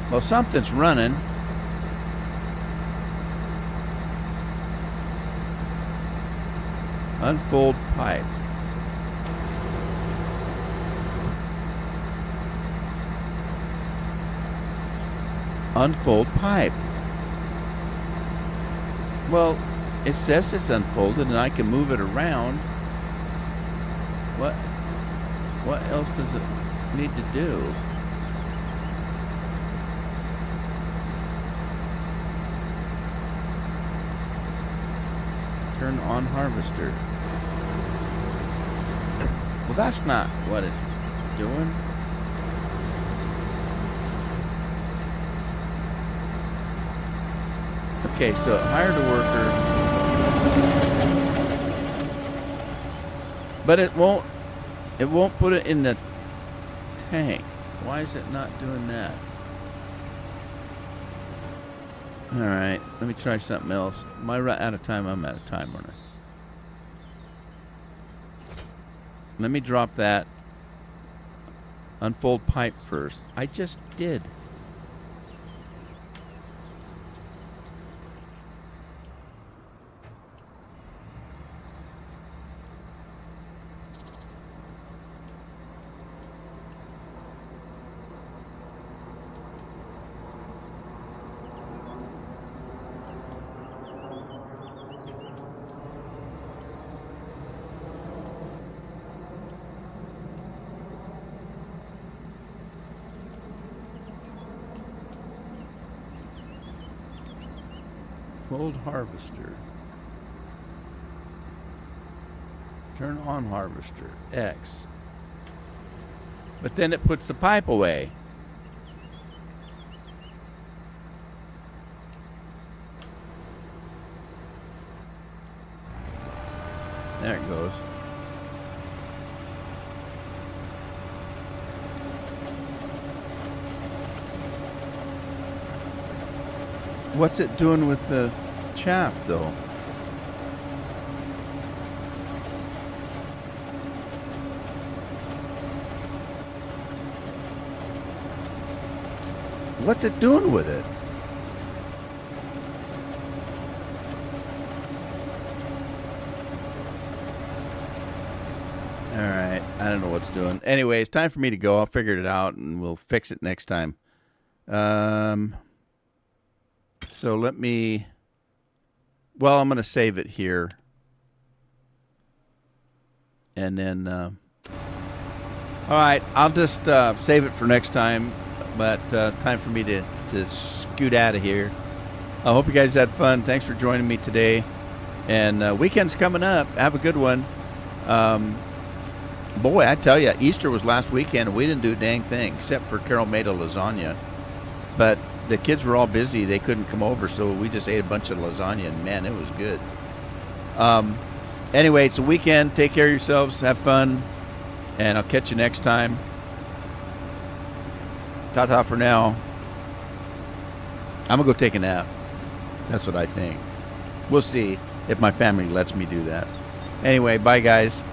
Well, something's running. Unfold pipe. Unfold pipe. Well, it says it's unfolded and I can move it around. What else does it need to do? Turn on harvester. Well, that's not what it's doing. Okay, so it hired a worker. But it won't put it in the tank. Why is it not doing that? All right, let me try something else. Am I out of time? I'm out of time, aren't I? Let me drop that. Unfold pipe first. I just did. Fold harvester. Turn on harvester. X. But then it puts the pipe away. There it goes. What's it doing with the chaff, though? What's it doing with it? All right. I don't know what's doing. Anyway, it's time for me to go. I'll figure it out, and we'll fix it next time. So let me... Well, I'm going to save it here. And then... all right. I'll just save it for next time. But it's time for me to scoot out of here. I hope you guys had fun. Thanks for joining me today. And weekend's coming up. Have a good one. Boy, I tell you, Easter was last weekend, and we didn't do a dang thing, except for Carol made a lasagna. But the kids were all busy. They couldn't come over, so we just ate a bunch of lasagna, and, man, it was good. Anyway, it's a weekend. Take care of yourselves. Have fun. And I'll catch you next time. Ta-ta for now. I'm going to go take a nap. That's what I think. We'll see if my family lets me do that. Anyway, bye, guys.